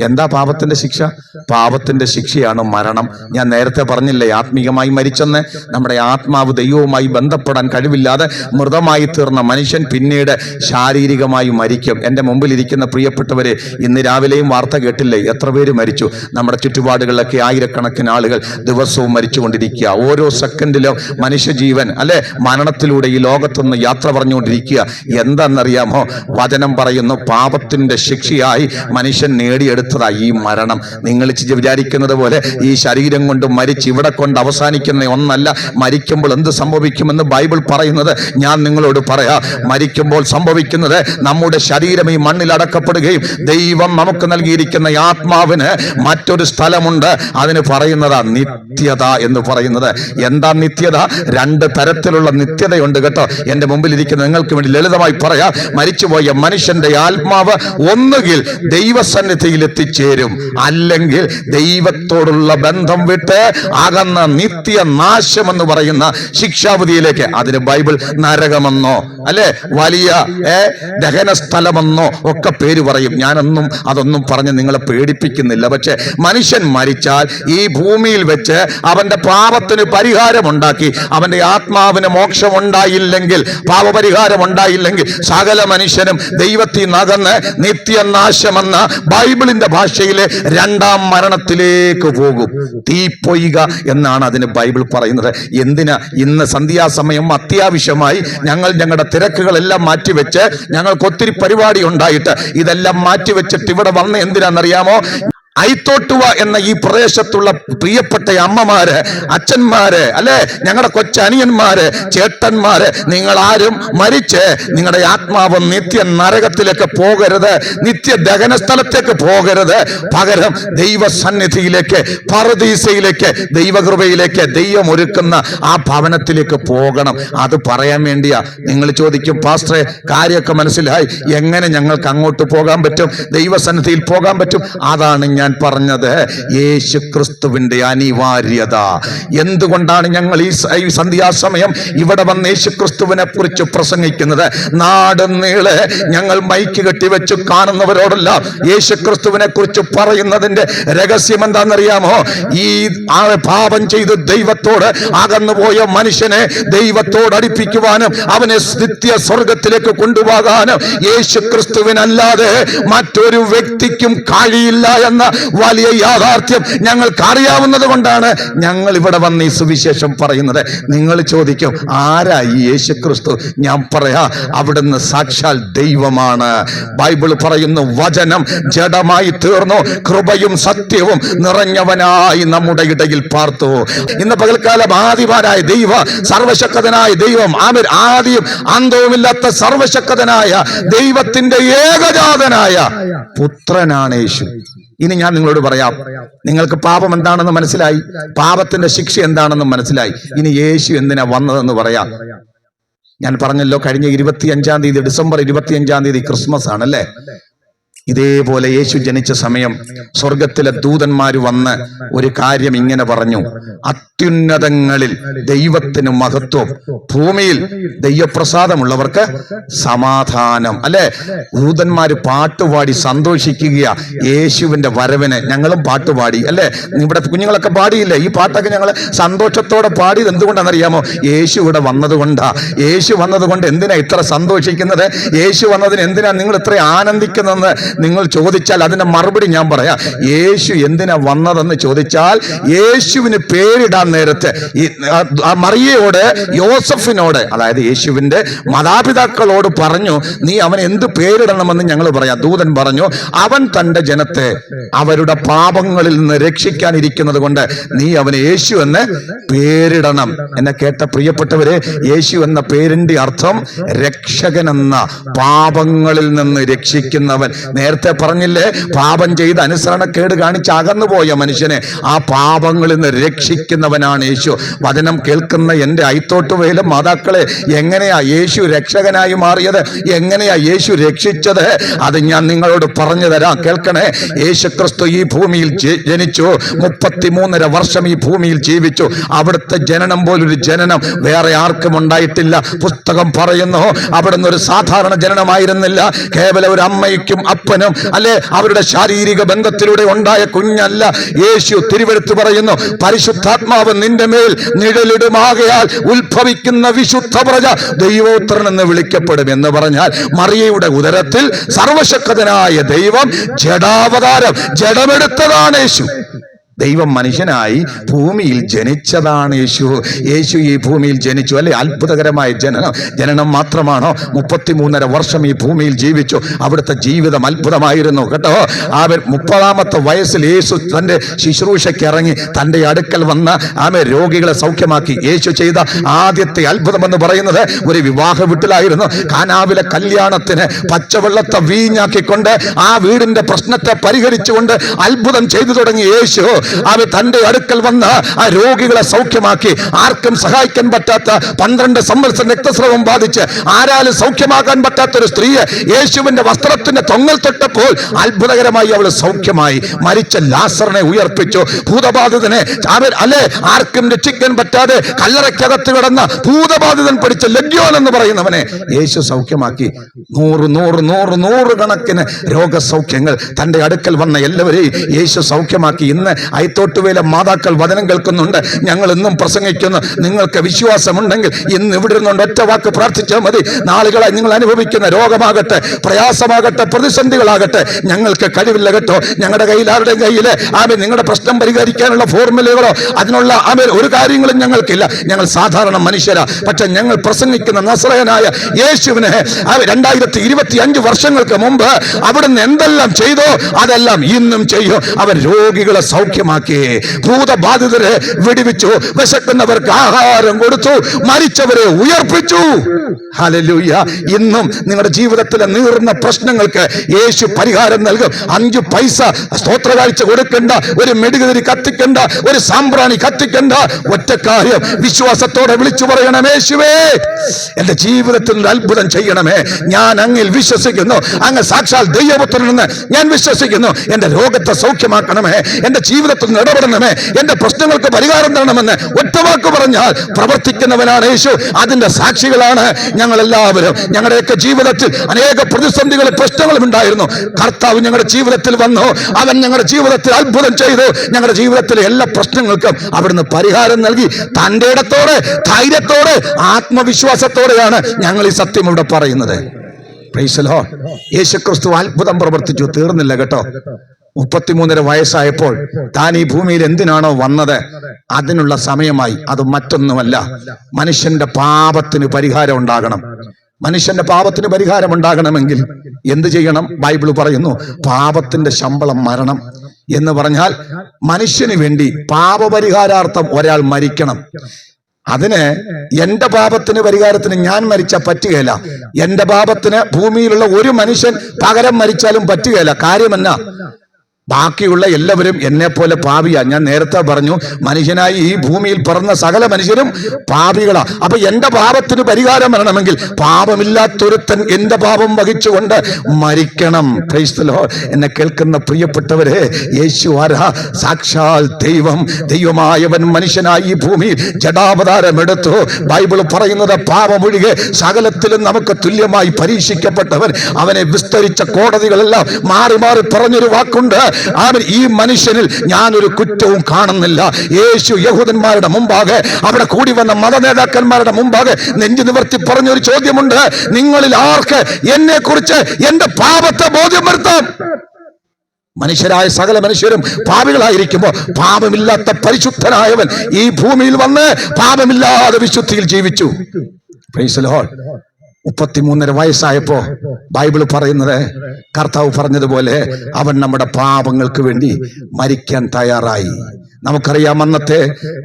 എന്താ പാപത്തിന്റെ ശിക്ഷ? പാപത്തിന്റെ ശിക്ഷയാണ് മരണം. ഞാൻ നേരത്തെ പറഞ്ഞില്ലേ, ആത്മീകമായി മരിച്ചെന്ന്. നമ്മുടെ ആത്മാവ് ദൈവവുമായി ബന്ധപ്പെടാൻ കഴിവില്ലാതെ മൃതമായി തീർന്ന മനുഷ്യൻ പിന്നീട് ശാരീരികമായി മരിക്കും. എൻ്റെ മുമ്പിലിരിക്കുന്ന പ്രിയപ്പെട്ടവരെ, ഇന്ന് രാവിലെയും വാർത്ത കേട്ടില്ലേ? എത്ര പേര് മരിച്ചു? നമ്മുടെ ചുറ്റുപാടുകളിലൊക്കെ ആയിരക്കണക്കിന് ആളുകൾ ദിവസവും മരിച്ചുകൊണ്ടിരിക്കുക. ഓരോ സെക്കൻഡിലും മനുഷ്യജീവൻ മരണത്തിലൂടെ ഈ ലോകത്തുനിന്ന് യാത്ര പറഞ്ഞുകൊണ്ടിരിക്കുക. എന്താണെന്നറിയാമോ? വചനം പറയുന്നു, പാപത്തിന്റെ ശിക്ഷയായി മനുഷ്യൻ നേടിയെടുത്ത ഈ മരണം. നിങ്ങൾ വിചാരിക്കുന്നത് പോലെ ഈ ശരീരം കൊണ്ട് മരിച്ച് ഇവിടെ കൊണ്ട് അവസാനിക്കുന്ന ഒന്നല്ല. മരിക്കുമ്പോൾ എന്ത് സംഭവിക്കുമെന്ന് ബൈബിൾ പറയുന്നത് ഞാൻ നിങ്ങളോട് പറയാം. മരിക്കുമ്പോൾ സംഭവിക്കുന്നത്, നമ്മുടെ ശരീരം ഈ മണ്ണിൽ അടക്കപ്പെടുകയും ദൈവം നമുക്ക് നൽകിയിരിക്കുന്ന ആത്മാവിന് മറ്റൊരു സ്ഥലമുണ്ട്. അതിന് പറയുന്നതാ നിത്യത എന്ന് പറയുന്നത്. എന്താ നിത്യത? രണ്ട് തരത്തിലുള്ള നിത്യതയുണ്ട് കേട്ടോ. എന്റെ മുമ്പിലിരിക്കുന്ന നിങ്ങൾക്ക് വേണ്ടി ലളിതമായി പറയാം. മരിച്ചുപോയ മനുഷ്യന്റെ ആത്മാവ് ഒന്നുകിൽ ദൈവസന്നിധിയിൽ എത്തിച്ചേരും, അല്ലെങ്കിൽ ദൈവത്തോടുള്ള ബന്ധം വിട്ട് അകന്ന നിത്യനാശം എന്ന് പറയുന്ന ശിക്ഷാവിധിയിലേക്ക്. അതിന് ബൈബിൾ നരകമെന്നോ വലിയ ദഹന സ്ഥലമെന്നോ ഒക്കെ പേര് പറയും. അതൊന്നും പറഞ്ഞ് നിങ്ങളെ പേടിപ്പിക്കുന്നില്ല. പക്ഷെ മനുഷ്യൻ മരിച്ചാൽ ഈ ഭൂമിയിൽ വെച്ച് അവന്റെ പാപത്തിന് പരിഹാരമുണ്ടാക്കി, അവന്റെ ആത്മാവിന് മോക്ഷമുണ്ടായില്ലെങ്കിൽ, പാപപരിഹാരം ഉണ്ടായില്ലെങ്കിൽ, സകല മനുഷ്യനും ദൈവത്തിൽ നകന്ന് നിത്യനാശമെന്ന ബൈബിളിന്റെ ഭാഷയിലെ രണ്ടാം മരണത്തിലേക്ക് പോകും. തീപ്പൊയ്ക എന്നാണ് അതിന് ബൈബിൾ പറയുന്നത്. എന്തിനാ? ഇന്ന് സന്ധ്യാസമയം അത്യാവശ്യമായി ഞങ്ങളുടെ തിരക്കുകളെല്ലാം മാറ്റിവെച്ച്, ഞങ്ങൾക്ക് ഒത്തിരി പരിപാടി ഉണ്ടായിട്ട് ഇതെല്ലാം മാറ്റിവെച്ചിട്ട് ഇവിടെ വന്ന് എന്തിനാണെന്നറിയാമോ? ഐത്തോട്ടുവ എന്ന ഈ പ്രദേശത്തുള്ള പ്രിയപ്പെട്ട അമ്മമാര്, അച്ഛന്മാര്, ഞങ്ങളുടെ കൊച്ചനിയന്മാര്, ചേട്ടന്മാര്, നിങ്ങൾ ആരും മരിച്ച് നിങ്ങളുടെ ആത്മാവ് നിത്യ നരകത്തിലേക്ക് പോകരുത്, നിത്യ ദഹന സ്ഥലത്തേക്ക് പോകരുത്. പകരം ദൈവസന്നിധിയിലേക്ക്, പറുദീസയിലേക്ക്, ദൈവകൃപയിലേക്ക്, ദൈവം ഒരുക്കുന്ന ആ ഭവനത്തിലേക്ക് പോകണം. അത് പറയാൻ വേണ്ടിയാ. നിങ്ങൾ ചോദിക്കും, പാസ്റ്ററെ കാര്യമൊക്കെ മനസ്സിലായി, എങ്ങനെ ഞങ്ങൾക്ക് അങ്ങോട്ട് പോകാൻ പറ്റും, ദൈവസന്നിധിയിൽ പോകാൻ പറ്റും? അതാണ് ഞാൻ പറഞ്ഞത് യേശു ക്രിസ്തുവിന്റെ അനിവാര്യത. എന്തുകൊണ്ടാണ് ഞങ്ങൾ ഈ സന്ധ്യാസമയം ഇവിടെ വന്ന് യേശു ക്രിസ്തുവിനെ കുറിച്ച് പ്രസംഗിക്കുന്നത്? നാട് നീളെ ഞങ്ങൾ മൈക്ക് കെട്ടിവെച്ച് കാണുന്നവരോടെല്ലാം യേശു ക്രിസ്തുവിനെ കുറിച്ച് പറയുന്നതിന്റെ രഹസ്യം എന്താണെന്നറിയാമോ? ഈ പാപം ചെയ്ത് ദൈവത്തോട് അകന്നുപോയ മനുഷ്യനെ ദൈവത്തോട് അടുപ്പിക്കുവാനും അവനെ നിത്യ സ്വർഗത്തിലേക്ക് കൊണ്ടുപോകാനും യേശു ക്രിസ്തുവിനല്ലാതെ മറ്റൊരു വ്യക്തിക്കും കഴിയില്ല എന്ന വലിയ യാഥാർത്ഥ്യം ഞങ്ങൾക്ക് അറിയാവുന്നത് കൊണ്ടാണ് ഞങ്ങൾ ഇവിടെ വന്ന് ഈ സുവിശേഷം പറയുന്നത്. നിങ്ങൾ ചോദിക്കും, ആരാ ഈ യേശു ക്രിസ്തു? ഞാൻ പറയാ, അവിടുന്ന് സാക്ഷാൽ ദൈവമാണ്. ബൈബിൾ പറയുന്നു, വചനം ജഡമായി തീർന്നു, കൃപയും സത്യവും നിറഞ്ഞവനായി നമ്മുടെ ഇടയിൽ പാർത്തു. ഇന്ന് പകൽക്കാലം ആദിവാനായ ദൈവ, സർവശക്തനായ ദൈവം, ആദിയും അന്തവുമില്ലാത്ത സർവശക്തനായ ദൈവത്തിന്റെ ഏകജാതനായ പുത്രനാണ് യേശു. ഇനി ഞാൻ നിങ്ങളോട് പറയാം, നിങ്ങൾക്ക് പാപം എന്താണെന്ന് മനസ്സിലായി, പാപത്തിന്റെ ശിക്ഷ എന്താണെന്ന് മനസ്സിലായി. ഇനി യേശു എന്തിനാ വന്നതെന്ന് പറയാം. ഞാൻ പറഞ്ഞല്ലോ, കഴിഞ്ഞ 25-ാം തീയതി, ഡിസംബർ 25-ാം തീയതി ക്രിസ്മസ് ആണല്ലേ. ഇതേപോലെ യേശു ജനിച്ച സമയം സ്വർഗത്തിലെ ദൂതന്മാർ വന്ന് ഒരു കാര്യം ഇങ്ങനെ പറഞ്ഞു: അത്യുന്നതങ്ങളിൽ ദൈവത്തിന് മഹത്വം, ഭൂമിയിൽ ദൈവപ്രസാദമുള്ളവർക്ക് സമാധാനം. അല്ലെ, ദൂതന്മാര് പാട്ടുപാടി സന്തോഷിക്കുക യേശുവിന്റെ വരവിന്. ഞങ്ങളും പാട്ടുപാടി, അല്ലെ? ഇവിടെ കുഞ്ഞുങ്ങളൊക്കെ പാടിയില്ലേ? ഈ പാട്ടൊക്കെ ഞങ്ങൾ സന്തോഷത്തോടെ പാടിയത് എന്തുകൊണ്ടാണെന്നറിയാമോ? യേശു ഇവിടെ വന്നതുകൊണ്ടാ. യേശു വന്നതുകൊണ്ട് എന്തിനാ ഇത്ര സന്തോഷിക്കുന്നത്? യേശു വന്നതിന് എന്തിനാ നിങ്ങൾ ഇത്ര ആനന്ദിക്കുന്നതെന്ന് നിങ്ങൾ ചോദിച്ചാൽ അതിന്റെ മറുപടി ഞാൻ പറയാം. യേശു എന്തിനാ വന്നതെന്ന് ചോദിച്ചാൽ, യേശുവിന് പേരിടാൻ നേരത്തെ ഈ മറിയയോട്, യോസഫിനോട്, അതായത് യേശുവിന്റെ മാതാപിതാക്കളോട് പറഞ്ഞു, നീ അവൻ എന്ത് പേരിടണമെന്ന് ഞങ്ങൾ പറയാം. ദൂതൻ പറഞ്ഞു, അവൻ തന്റെ ജനത്തെ അവരുടെ പാപങ്ങളിൽ നിന്ന് രക്ഷിക്കാനിരിക്കുന്നത് കൊണ്ട് നീ അവന് യേശു എന്ന് പേരിടണം. എന്നെ കേട്ട പ്രിയപ്പെട്ടവരെ, യേശു എന്ന പേരിന്റെ അർത്ഥം രക്ഷകൻ എന്ന, പാപങ്ങളിൽ നിന്ന് രക്ഷിക്കുന്നവൻ. നേരത്തെ പറഞ്ഞില്ലേ, പാപം ചെയ്ത് അനുസരണക്കേട് കാണിച്ച് അകന്നുപോയ മനുഷ്യനെ ആ പാപങ്ങളിൽ നിന്ന് രക്ഷിക്കുന്നവനാണ് യേശു. വചനം കേൾക്കുന്ന എൻ്റെ ഐത്തോട്ടുവയിലും മാതാക്കളെ, എങ്ങനെയാ യേശു രക്ഷകനായി മാറിയത്? എങ്ങനെയാ യേശു രക്ഷിച്ചത്? അത് ഞാൻ നിങ്ങളോട് പറഞ്ഞു തരാം, കേൾക്കണേ. യേശു ക്രിസ്തു ഈ ഭൂമിയിൽ ജനിച്ചു, 33.5 വർഷം ഈ ഭൂമിയിൽ ജീവിച്ചു. അവിടുത്തെ ജനനം പോലൊരു ജനനം വേറെ ആർക്കും ഉണ്ടായിട്ടില്ല. പുസ്തകം പറയുന്നു, അവിടുന്ന് ഒരു സാധാരണ ജനനമായിരുന്നില്ല. കേവലം ഒരു അമ്മയ്ക്കും അപ്പനും, അല്ലെ, അവരുടെ ശാരീരിക ബന്ധത്തിലൂടെ ഉണ്ടായ കുഞ്ഞല്ല യേശു. തിരുവെഴുത്ത് പറയുന്നു, പരിശുദ്ധാത്മാവ് നിന്റെ മേൽ നിഴലിടുമാകയാൽ ഉത്ഭവിക്കുന്ന വിശുദ്ധ പ്രജ ദൈവോത്രൻ എന്ന് വിളിക്കപ്പെടും എന്ന് പറഞ്ഞാൽ, മറിയയുടെ ഉദരത്തിൽ സർവശക്തനായ ദൈവം ജഡാവതാരം, ജഡമെടുത്തതാണ് യേശു. ദൈവം മനുഷ്യനായി ഭൂമിയിൽ ജനിച്ചതാണ് യേശു. യേശു ഈ ഭൂമിയിൽ ജനിച്ചു, അല്ലെ? അത്ഭുതകരമായ ജനനം മാത്രമാണോ? 33.5 വർഷം ഈ ഭൂമിയിൽ ജീവിച്ചു. അവിടുത്തെ ജീവിതം അത്ഭുതമായിരുന്നു കേട്ടോ. അവൻ 30-ാമത്തെ വയസ്സിൽ യേശു തന്റെ ശുശ്രൂഷയ്ക്ക് ഇറങ്ങി തന്റെ അടുക്കൽ വന്ന് രോഗികളെ സൗഖ്യമാക്കി. യേശു ചെയ്ത ആദ്യത്തെ അത്ഭുതം എന്ന് പറയുന്നത് ഒരു വിവാഹ വീട്ടിലായിരുന്നു. കാനാവിലെ കല്യാണത്തിന് പച്ചവെള്ളത്തെ വീഞ്ഞാക്കിക്കൊണ്ട് ആ വീടിന്റെ പ്രശ്നത്തെ പരിഹരിച്ചുകൊണ്ട് അത്ഭുതം ചെയ്തു തുടങ്ങി യേശു. അവൻ തന്റെ അടുക്കൽ വന്ന് ആ രോഗികളെ സൗഖ്യമാക്കി. ആർക്കും സഹായിക്കാൻ പറ്റാത്ത 12 സംവത്സരം രക്തസ്രാവം ബാധിച്ച് ആരാലും സൗഖ്യമാക്കാൻ പറ്റാത്ത ഒരു സ്ത്രീയെ യേശുവിന്റെ വസ്ത്രത്തിന്റെ തൊങ്ങൽ തൊട്ടപ്പോൾ അത്ഭുതകരമായി അവൾ സൗഖ്യമായി. മരിച്ച ലാസറിനെ ഉയർപ്പിച്ചു. ഭൂതബാധിതനെ, അല്ലെ, ആർക്കും രക്ഷിക്കാൻ പറ്റാതെ കല്ലറയ്ക്കകത്ത് കിടന്ന ഭൂതബാധിതൻ പിടിച്ച ലഗ്യോൻ എന്ന് പറയുന്നവനെ യേശു സൗഖ്യമാക്കി. 100 കണക്കിന് രോഗസൗഖ്യങ്ങൾ തന്റെ അടുക്കൽ വന്ന എല്ലാവരെയും യേശു സൗഖ്യമാക്കി. ഇന്ന് ഐത്തോട്ടുവേലെ മാതാക്കൾ വചനം കേൾക്കുന്നുണ്ട്. ഞങ്ങൾ ഇന്നും പ്രസംഗിക്കുന്നു. നിങ്ങൾക്ക് വിശ്വാസമുണ്ടെങ്കിൽ ഇന്ന് ഇവിടെ ഇരുന്നുകൊണ്ട് ഒറ്റ വാക്ക് പ്രാർത്ഥിച്ചാൽ മതി. നാളുകളായി നിങ്ങൾ അനുഭവിക്കുന്ന രോഗമാകട്ടെ, പ്രയാസമാകട്ടെ, പ്രതിസന്ധികളാകട്ടെ, ഞങ്ങൾക്ക് കഴിവില്ല കേട്ടോ. ഞങ്ങളുടെ കയ്യിൽ, ആരുടെയും കയ്യിൽ നിങ്ങളുടെ പ്രശ്നം പരിഹരിക്കാനുള്ള ഫോർമുലകളോ അതിനുള്ള ഒരു കാര്യങ്ങളും ഞങ്ങൾക്കില്ല. ഞങ്ങൾ സാധാരണ മനുഷ്യരാ. പക്ഷെ ഞങ്ങൾ പ്രസംഗിക്കുന്ന നസറയനായ യേശുവിനെ 2025 വർഷങ്ങൾക്ക് മുമ്പ് അവിടുന്ന് എന്തെല്ലാം ചെയ്തോ അതെല്ലാം ഇന്നും ചെയ്യും. അവൻ രോഗികളെ സൗഖ്യം സൗഖ്യമാക്കി, ഭൂതബാധിതരെ വിടുവിച്ചു, വിശക്കുന്നവർക്ക് ആഹാരം കൊടുത്തു, മരിച്ചവരെ ഉയർപ്പിച്ചു. ഹല്ലേലൂയ. ഇന്നും നിങ്ങളുടെ ജീവിതത്തിലെ നീറുന്ന പ്രശ്നങ്ങൾക്ക് യേശു പരിഹാരം നൽകും. 5 പൈസ സ്തോത്രകാഴ്ച കൊടുക്കണ്ട, ഒരു മെഴുകുതിരി കത്തിക്കണ്ട, ഒരു സാമ്പ്രാണി കത്തിക്കണ്ട. ഒറ്റ കാര്യം, വിശ്വാസത്തോടെ വിളിച്ചു പറയണം, യേശുവേ എന്റെ ജീവിതത്തിൽ ഒരു അത്ഭുതം ചെയ്യണമേ. ഞാൻ അങ്ങിൽ വിശ്വസിക്കുന്നു, അങ്ങ് സാക്ഷാൽ ദൈവപുത്രനെന്ന് ഞാൻ വിശ്വസിക്കുന്നു. എന്റെ രോഗത്തെ സൗഖ്യമാക്കണമേ, എന്റെ ജീവിതത്തിൽ നിന്ന് ഇടപെടണമേ, എന്റെ പ്രശ്നങ്ങൾക്ക് പരിഹാരം തരണമെന്ന് ഒറ്റ വാക്ക് പറഞ്ഞാൽ പ്രവർത്തിക്കുന്നവനാണ് യേശു. അതിന്റെ സാക്ഷികളാണ് ഞങ്ങൾ എല്ലാവരും. ഞങ്ങളുടെയൊക്കെ ജീവിതത്തിൽ അനേക പ്രതിസന്ധികളും പ്രശ്നങ്ങളും ഉണ്ടായിരുന്നു. കർത്താവ് ഞങ്ങളുടെ ജീവിതത്തിൽ വന്നു, അവൻ ഞങ്ങളുടെ ജീവിതത്തിൽ അത്ഭുതം ചെയ്തു. ഞങ്ങളുടെ ജീവിതത്തിലെ എല്ലാ പ്രശ്നങ്ങൾക്കും അവിടുന്ന് പരിഹാരം നൽകി. തന്റെ ഇടത്തോടെ, ധൈര്യത്തോടെ, ആത്മവിശ്വാസത്തോടെയാണ് ഞങ്ങൾ ഈ സത്യം ഇവിടെ പറയുന്നത്. Praise the Lord. യേശുക്രിസ്തു അത്ഭുതം പ്രവർത്തിച്ചു. തീർന്നില്ല കേട്ടോ. 33.5 വയസ്സായപ്പോൾ താൻ ഈ ഭൂമിയിൽ എന്തിനാണോ വന്നത് അതിനുള്ള സമയമായി. അത് മറ്റൊന്നുമല്ല, മനുഷ്യന്റെ പാപത്തിന് പരിഹാരം ഉണ്ടാകണം. മനുഷ്യന്റെ പാപത്തിന് പരിഹാരം ഉണ്ടാകണമെങ്കിൽ എന്ത് ചെയ്യണം? ബൈബിൾ പറയുന്നു, പാപത്തിന്റെ ശമ്പളം മരണം എന്ന് പറഞ്ഞാൽ മനുഷ്യന് വേണ്ടി പാപപരിഹാരാർത്ഥം ഒരാൾ മരിക്കണം. അതിന് എന്റെ പാപത്തിന് പരിഹാരത്തിന് ഞാൻ മരിച്ചാൽ പറ്റുകയില്ല. എന്റെ പാപത്തിന് ഭൂമിയിലുള്ള ഒരു മനുഷ്യൻ പകരം മരിച്ചാലും പറ്റുകയില്ല. കാര്യമെന്നാ? ബാക്കിയുള്ള എല്ലാവരും എന്നെ പോലെ പാപിയാ. ഞാൻ നേരത്തെ പറഞ്ഞു, മനുഷ്യനായി ഈ ഭൂമിയിൽ പിറന്ന സകല മനുഷ്യരും പാപികളാ. അപ്പൊ എന്റെ പാപത്തിന് പരിഹാരം വരണമെങ്കിൽ പാപമില്ലാത്തൊരുത്തൻ എന്റെ പാപം വഹിച്ചുകൊണ്ട് മരിക്കണം. Praise the Lord. എന്നെ കേൾക്കുന്ന പ്രിയപ്പെട്ടവരെ, യേശു ആരാ? സാക്ഷാൽ ദൈവം. ദൈവമായവൻ മനുഷ്യനായി ഈ ഭൂമിയിൽ ജഡാവതാരം എടുത്തു. ബൈബിൾ പറയുന്നത് പാപമൊഴികെ സകലത്തിലും നമുക്ക് തുല്യമായി പരീക്ഷിക്കപ്പെട്ടവൻ. അവനെ വിസ്തരിച്ച കോടതികളെല്ലാം മാറി മാറി പറഞ്ഞൊരു വാക്കുണ്ട്, അവൻ ഈ മനുഷ്യനിൽ ഞാനൊരു കുറ്റവും കാണുന്നില്ല. യേശു യഹൂദന്മാരുടെ മുമ്പാകെ, അവിടെ കൂടി വന്ന മത നേതാക്കന്മാരുടെ മുമ്പാകെ നെഞ്ചു നിവർത്തി പറഞ്ഞൊരു ചോദ്യമുണ്ട്, നിങ്ങളിൽ ആർക്ക് എന്നെ കുറിച്ച് എന്റെ പാപത്തെ ബോധ്യം വരുത്താം? മനുഷ്യരായ സകല മനുഷ്യരും പാപികളായിരിക്കുമ്പോ പാപമില്ലാത്ത പരിശുദ്ധനായവൻ ഈ ഭൂമിയിൽ വന്ന് പാപമില്ലാതെ വിശുദ്ധിയിൽ ജീവിച്ചു. Praise the Lord. 33.5 വയസ്സായപ്പോ ബൈബിൾ പറയുന്നത്, കർത്താവ് പറഞ്ഞതുപോലെ അവൻ നമ്മുടെ പാപങ്ങൾക്ക് വേണ്ടി മരിക്കാൻ തയ്യാറായി. നമുക്കറിയാം, അന്നത്തെ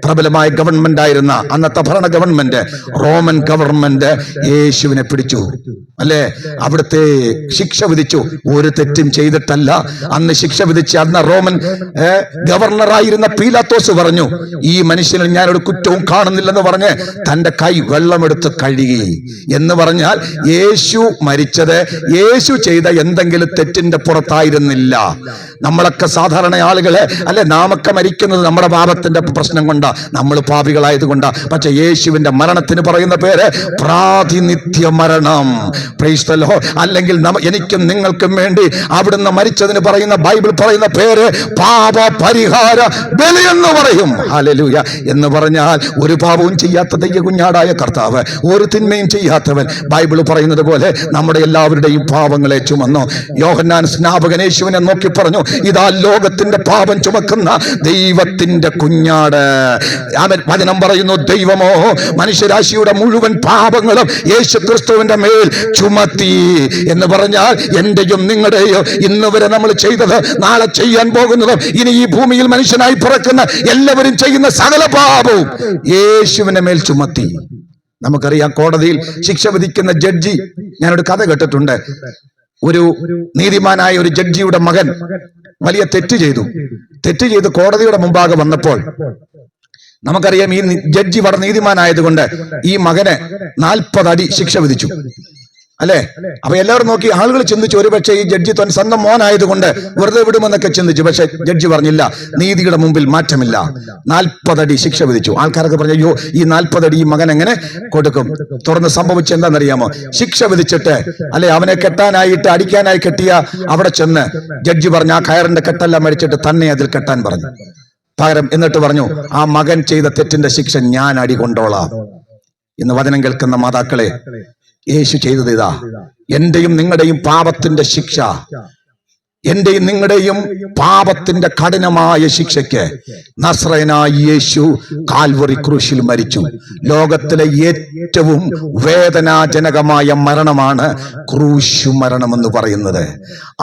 പ്രബലമായ ഗവൺമെന്റ് ആയിരുന്ന അന്നത്തെ ഭരണ ഗവൺമെന്റ്, റോമൻ ഗവൺമെന്റ് യേശുവിനെ പിടിച്ചു, അല്ലേ? അവിടുത്തെ ശിക്ഷ വിധിച്ചു. ഒരു തെറ്റും ചെയ്തിട്ടല്ല അന്ന് ശിക്ഷ വിധിച്ച് അന്ന് റോമൻ ഗവർണറായിരുന്ന പീലാത്തോസ് പറഞ്ഞു, ഈ മനുഷ്യനിൽ ഞാനൊരു കുറ്റവും കാണുന്നില്ലെന്ന് പറഞ്ഞ് തന്റെ കൈ വെള്ളമെടുത്ത് കഴുകി. എന്ന് പറഞ്ഞാൽ യേശു മരിച്ചത് യേശു ചെയ്ത എന്തെങ്കിലും തെറ്റിന്റെ പുറത്തായിരുന്നില്ല. നമ്മളൊക്കെ സാധാരണ ആളുകളെ, അല്ലെ, നാമൊക്കെ മരിക്കുന്നത് നമ്മുടെ പാപത്തിന്റെ പ്രശ്നം കൊണ്ടാ, നമ്മൾ പാപികളായതുകൊണ്ടാ. പക്ഷെ യേശുവിന്റെ മരണത്തിന് പറയുന്ന പേര് പ്രാതിനിധ്യ മരണം. Praise the Lord. അല്ലെങ്കിൽ എനിക്കും നിങ്ങൾക്കും വേണ്ടി അവിടുന്ന് മരിച്ചതിന് പറയുന്ന ബൈബിൾ പറയുന്ന പേര് പാപ പരിഹാര ബലി എന്ന് പറയും. ഹല്ലേലൂയ. എന്ന് പറഞ്ഞാൽ ഒരു പാപവും ചെയ്യാത്ത ദൈവ കുഞ്ഞാടായ കർത്താവ്, ഒരു തിന്മയും ചെയ്യാത്തവൻ, ബൈബിൾ പറയുന്നത് പോലെ നമ്മുടെ എല്ലാവരുടെയും പാപങ്ങളെ ചുമന്നു. യോഹന്നാൻ സ്നാപകൻ യേശുവിനെ നോക്കി പറഞ്ഞു, ഇതാ ലോകത്തിന്റെ പാപം ചുമക്കുന്ന ദൈവത്തിന്റെ കുഞ്ഞാട്. അവൻ വചനം പറയുന്നു, ദൈവമോ മനുഷ്യരാശിയുടെ മുഴുവൻ പാപങ്ങളും യേശു ക്രിസ്തുവിന്റെ മേൽ ചുമത്തി. എന്ന് പറഞ്ഞാൽ എന്റെയും നിങ്ങളുടെയോ ഇന്ന് വരെ നമ്മൾ ചെയ്തത്, നാളെ ചെയ്യാൻ പോകുന്നതും, ഇനി ഈ ഭൂമിയിൽ മനുഷ്യനായി പിറക്കുന്ന എല്ലാവരും ചെയ്യുന്ന സകല പാപവും യേശുവിന്റെ മേൽ ചുമത്തി. നമുക്കറിയാം, കോടതിയിൽ ശിക്ഷ വിധിക്കുന്ന ജഡ്ജി, ഞാനൊരു കഥ കേട്ടിട്ടുണ്ട്. ഒരു നീതിമാനായ ഒരു ജഡ്ജിയുടെ മകൻ വലിയ തെറ്റ് ചെയ്ത് കോടതിയുടെ മുമ്പാകെ വന്നപ്പോൾ, നമുക്കറിയാം ഈ ജഡ്ജി വളരെ നീതിമാനായതുകൊണ്ട് ഈ മകന് 40 അടി ശിക്ഷ വിധിച്ചു, അല്ലെ? അപ്പൊ എല്ലാവരും നോക്കി, ആളുകൾ ചിന്തിച്ചു, ഒരുപക്ഷെ ഈ ജഡ്ജി സ്വന്തം മോനായതുകൊണ്ട് വെറുതെ വിടുമെന്നൊക്കെ ചിന്തിച്ചു. പക്ഷെ ജഡ്ജി പറഞ്ഞില്ല, നീതിയുടെ മുമ്പിൽ മാറ്റമില്ല. 40 അടി ശിക്ഷ വിധിച്ചു. ആൾക്കാരൊക്കെ പറഞ്ഞു, അയ്യോ, ഈ 40 അടി ഈ മകൻ എങ്ങനെ കൊടുക്കും? തുറന്ന് സംഭവിച്ച എന്താണെന്നറിയാമോ? ശിക്ഷ വിധിച്ചിട്ട്, അല്ലെ, അവനെ കെട്ടാനായിട്ട് അടിക്കാനായി കെട്ടിയ അവിടെ ചെന്ന് ജഡ്ജി പറഞ്ഞു, ആ കയറിന്റെ കെട്ടെല്ലാം മരിച്ചിട്ട് തന്നെ അതിൽ കെട്ടാൻ പറഞ്ഞു. പകരം എന്നിട്ട് പറഞ്ഞു, ആ മകൻ ചെയ്ത തെറ്റിന്റെ ശിക്ഷ ഞാൻ അടി കൊണ്ടോളാം. ഇന്ന് വചനം കേൾക്കുന്ന മാതാക്കളെ, യേശു ചെയ്തത് ഇതാ. എന്റെയും നിങ്ങളുടെയും പാപത്തിന്റെ ശിക്ഷ എന്റെയും നിങ്ങളുടെയും പാപത്തിന്റെ കഠിനമായ ശിക്ഷയ്ക്ക് നസ്രയനായ യേശു കാൽവറി ക്രൂശിൽ മരിച്ചു. ലോകത്തിലെ ഏറ്റവും വേദനാജനകമായ മരണമാണ് ക്രൂശു മരണമെന്ന് പറയുന്നത്.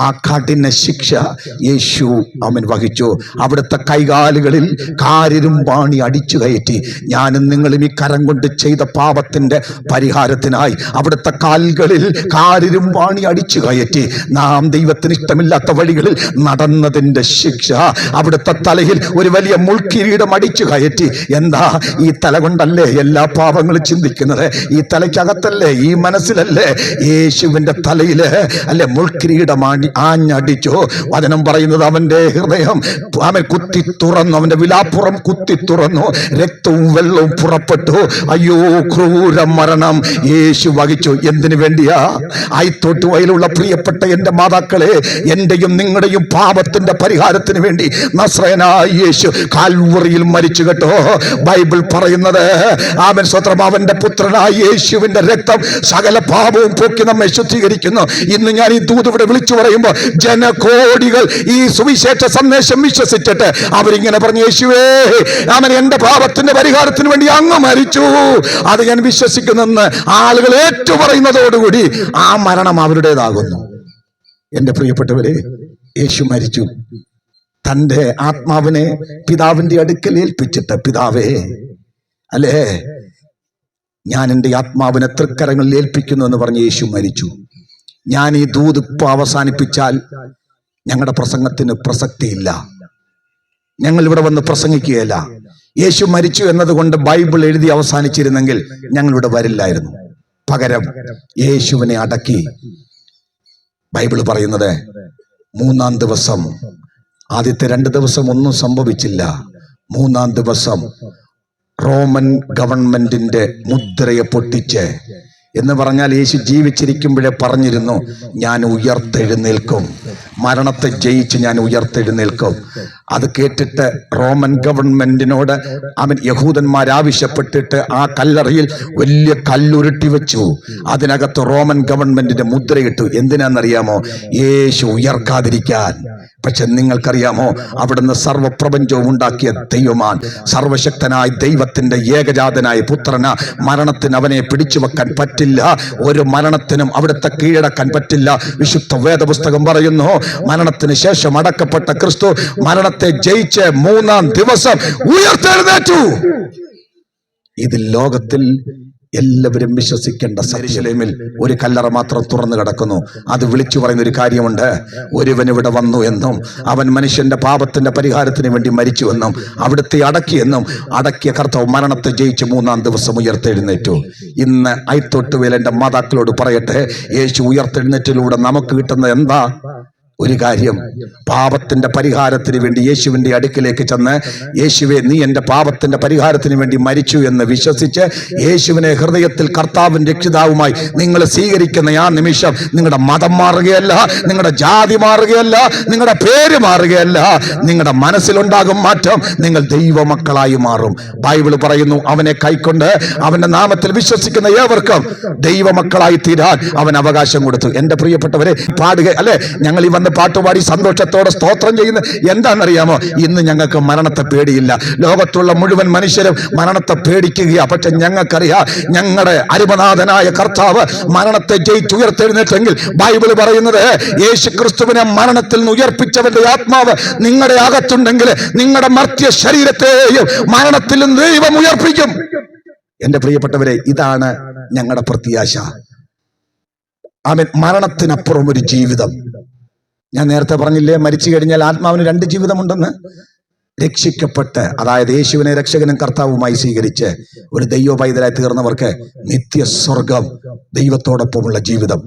ആ കഠിന ശിക്ഷ യേശു അവൻ വഹിച്ചു. അവിടുത്തെ കൈകാലുകളിൽ കാരിരുമ്പാണി അടിച്ചു കയറ്റി ഞാനും നിങ്ങളും ഈ കരം കൊണ്ട് ചെയ്ത പാപത്തിന്റെ പരിഹാരത്തിനായി അവിടുത്തെ കാലുകളിൽ കാരിരുമ്പാണി അടിച്ചു കയറ്റി നാം ദൈവത്തിന് ഇഷ്ടമില്ലാത്ത വഴികളിൽ നടന്നതിന്റെ ശിക്ഷ അവിടുത്തെ തലയിൽ ഒരു വലിയ മുൾക്കിരീടം അടിച്ചു കയറ്റി. എന്താ, ഈ തല കൊണ്ടല്ലേ എല്ലാ പാപങ്ങളും ചിന്തിക്കുന്നത്? ഈ തലയ്ക്കകത്തല്ലേ, ഈ മനസ്സിലല്ലേ യേശുവിന്റെ തലയില് അല്ലെ മുൾക്കിരീടം ആഞ്ഞടിച്ചു. വചനം പറയുന്നത് അവന്റെ ഹൃദയം അവൻ കുത്തി തുറന്നു, അവന്റെ വിലാപ്പുറം കുത്തി തുറന്നു, രക്തവും വെള്ളവും പുറപ്പെട്ടു. അയ്യോ, ക്രൂര മരണം യേശു വഹിച്ചു. എന്തിനു വേണ്ടിയാ? ആയിത്തോട്ട് വയലുള്ള പ്രിയപ്പെട്ട എന്റെ മാതാക്കളെ, എന്റെയും നിങ്ങളുടെയും പാപത്തിന്റെ പരിഹാരത്തിന് വേണ്ടി നസ്രയനായ യേശു കാൽവറിയിൽ മരിച്ചു കേട്ടോ. ബൈബിൾ പറയുന്നത് അവൻ സ്വത്രം അവന്റെ പുത്രനായ യേശുവിന്റെ രക്തം സകല പാപവും പോക്കി നമ്മെ ശുദ്ധീകരിക്കുന്നു. ഇന്ന് ഞാൻ ഈ ദൂത് ഇവിടെ വിളിച്ചു പറയുമ്പോൾ ജനകോടികൾ ഈ സുവിശേഷ സന്ദേശം വിശ്വസിച്ചിട്ട് അവരിങ്ങനെ പറഞ്ഞു, യേശുവേ അവൻ എന്റെ പാപത്തിന്റെ പരിഹാരത്തിന് വേണ്ടി അങ്ങ് മരിച്ചു, അത് ഞാൻ വിശ്വസിക്കുന്നെന്ന് ആളുകൾ ഏറ്റുപറയുന്നതോടുകൂടി ആ മരണം അവരുടേതാകുന്നു. എന്റെ പ്രിയപ്പെട്ടവരെ, യേശു മരിച്ചു. തന്റെ ആത്മാവിനെ പിതാവിന്റെ അടുക്കൽ ഏൽപ്പിച്ചിട്ട്, പിതാവേ അല്ലേ, ഞാൻ എൻ്റെ ആത്മാവിനെ തൃക്കരങ്ങളിൽ ഏൽപ്പിക്കുന്നു എന്ന് പറഞ്ഞ് യേശു മരിച്ചു. ഞാൻ ഈ ദൂത് ഇപ്പൊ അവസാനിപ്പിച്ചാൽ ഞങ്ങളുടെ പ്രസംഗത്തിന് പ്രസക്തിയില്ല, ഞങ്ങൾ ഇവിടെ വന്ന് പ്രസംഗിക്കുകയല്ല. യേശു മരിച്ചു എന്നതുകൊണ്ട് ബൈബിൾ എഴുതി അവസാനിച്ചിരുന്നെങ്കിൽ ഞങ്ങൾ ഇവിടെ വരില്ലായിരുന്നു. പകരം യേശുവിനെ അടക്കി. ബൈബിൾ പറയുന്നത് 3-ാം ദിവസം, ആദ്യത്തെ 2 ദിവസം ഒന്നും സംഭവിച്ചില്ല. 3-ാം ദിവസം റോമൻ ഗവൺമെന്റിന്റെ മുദ്രയെ പൊട്ടിച്ച്, എന്ന് പറഞ്ഞാൽ യേശു ജീവിച്ചിരിക്കുമ്പോഴേ പറഞ്ഞിരുന്നു, ഞാൻ ഉയർത്തെഴുന്നേൽക്കും, മരണത്തെ ജയിച്ച് ഞാൻ ഉയർത്തെഴുന്നേൽക്കും. അത് കേട്ടിട്ട് റോമൻ ഗവൺമെന്റിനോട് അവൻ യഹൂദന്മാർ ആവശ്യപ്പെട്ടിട്ട് ആ കല്ലറയിൽ വലിയ കല്ലുരുട്ടി വെച്ചു. അതിനകത്ത് റോമൻ ഗവൺമെന്റിന്റെ മുദ്രയിട്ടു. എന്തിനാണെന്നറിയാമോ? യേശു ഉയർക്കാതിരിക്കാൻ. പക്ഷെ നിങ്ങൾക്കറിയാമോ, അവിടുന്ന് സർവപ്രപഞ്ചവും ഉണ്ടാക്കിയ ദൈവമാൻ, സർവശക്തനായ ദൈവത്തിന്റെ ഏകജാതനായ പുത്രന മരണത്തിന് അവനെ പിടിച്ചു വെക്കാൻ പറ്റില്ല. ഒരു മരണത്തിനും അവിടുത്തെ കീഴടക്കാൻ പറ്റില്ല. വിശുദ്ധ വേദപുസ്തകം പറയുന്നു, മരണത്തിന് ശേഷം അടക്കപ്പെട്ട ക്രിസ്തു മരണത്തെ ജയിച്ച് 3-ാം ദിവസം ഉയർത്തെഴുന്നേറ്റു. ഇത് ലോകത്തിൽ എല്ലാവരും വിശ്വസിക്കേണ്ട. യെരൂശലേമിൽ ഒരു കല്ലറ മാത്രം തുറന്നു കിടക്കുന്നു. അത് വിളിച്ചു പറയുന്ന ഒരു കാര്യമുണ്ട്, ഒരുവൻ ഇവിടെ വന്നു എന്നും അവൻ മനുഷ്യന്റെ പാപത്തിന്റെ പരിഹാരത്തിന് വേണ്ടി മരിച്ചുവെന്നും അവിടുത്തെ അടക്കിയെന്നും അടക്കിയ കർത്താവ് മരണത്തെ ജയിച്ച് 3-ാം ദിവസം ഉയർത്തെഴുന്നേറ്റു. ഇന്ന് ഐത്തോട്ടുവേൽ എന്റെ മാതാക്കളോട് പറയട്ടെ, യേശു ഉയർത്തെഴുന്നേറ്റിലൂടെ നമുക്ക് കിട്ടുന്ന എന്താ? ഒരു കാര്യം, പാപത്തിന്റെ പരിഹാരത്തിന് വേണ്ടി യേശുവിന്റെ അടുക്കിലേക്ക് ചെന്ന്, യേശുവെ നീ എൻ്റെ പാപത്തിന്റെ പരിഹാരത്തിന് വേണ്ടി മരിച്ചു എന്ന് വിശ്വസിച്ച് യേശുവിനെ ഹൃദയത്തിൽ കർത്താവും രക്ഷിതാവുമായി നിങ്ങൾ സ്വീകരിക്കുന്ന ആ നിമിഷം നിങ്ങളുടെ മതം മാറുകയല്ല, നിങ്ങളുടെ ജാതി മാറുകയല്ല, നിങ്ങളുടെ പേര് മാറുകയല്ല, നിങ്ങളുടെ മനസ്സിലുണ്ടാകും മാറ്റം. നിങ്ങൾ ദൈവമക്കളായി മാറും. ബൈബിൾ പറയുന്നു, അവനെ കൈക്കൊണ്ട് അവന്റെ നാമത്തിൽ വിശ്വസിക്കുന്ന ഏവർക്കും ദൈവമക്കളായി തീരാൻ അവൻ അവകാശം കൊടുത്തു. എന്റെ പ്രിയപ്പെട്ടവരെ, പാടുക അല്ലെ, ഞങ്ങൾ ഈ പാട്ടുപാടി സന്തോഷത്തോടെ സ്തോത്രം ചെയ്യുന്നത് എന്താണെന്നറിയാമോ? ഇന്ന് ഞങ്ങൾക്ക് മരണത്തെ പേടിയില്ല. ലോകത്തുള്ള മുഴുവൻ മനുഷ്യരും മരണത്തെ പേടിക്കുകയാ. പക്ഷെ ഞങ്ങൾക്കറിയാം, ഞങ്ങളുടെ അരുമനാഥനായ കർത്താവ് മരണത്തെ ജയിച്ചുയർത്തെഴുന്നേറ്റെങ്കിൽ ബൈബിൾ പറയുന്നത്, യേശു ക്രിസ്തുവിനെ മരണത്തിൽ നിന്ന് ഉയർപ്പിച്ചവന്റെ ആത്മാവ് നിങ്ങളുടെ അകത്തുണ്ടെങ്കിൽ നിങ്ങളുടെ മർത്യ ശരീരത്തെയും മരണത്തിൽ നിന്ന് ദൈവം ഉയർപ്പിക്കും. എന്റെ പ്രിയപ്പെട്ടവരെ, ഇതാണ് ഞങ്ങളുടെ പ്രത്യാശ. ആമേൻ. മരണത്തിനപ്പുറം ഒരു ജീവിതം. ഞാൻ നേരത്തെ പറഞ്ഞില്ലേ, മരിച്ചു കഴിഞ്ഞാൽ ആത്മാവിന് 2 ജീവിതമുണ്ടെന്ന്. രക്ഷിക്കപ്പെട്ട്, അതായത് യേശുവിനെ രക്ഷകനും കർത്താവുമായി സ്വീകരിച്ച് ഒരു ദൈവ പൈതലായി തീർന്നവർക്ക് നിത്യസ്വർഗം, ദൈവത്തോടൊപ്പമുള്ള ജീവിതം,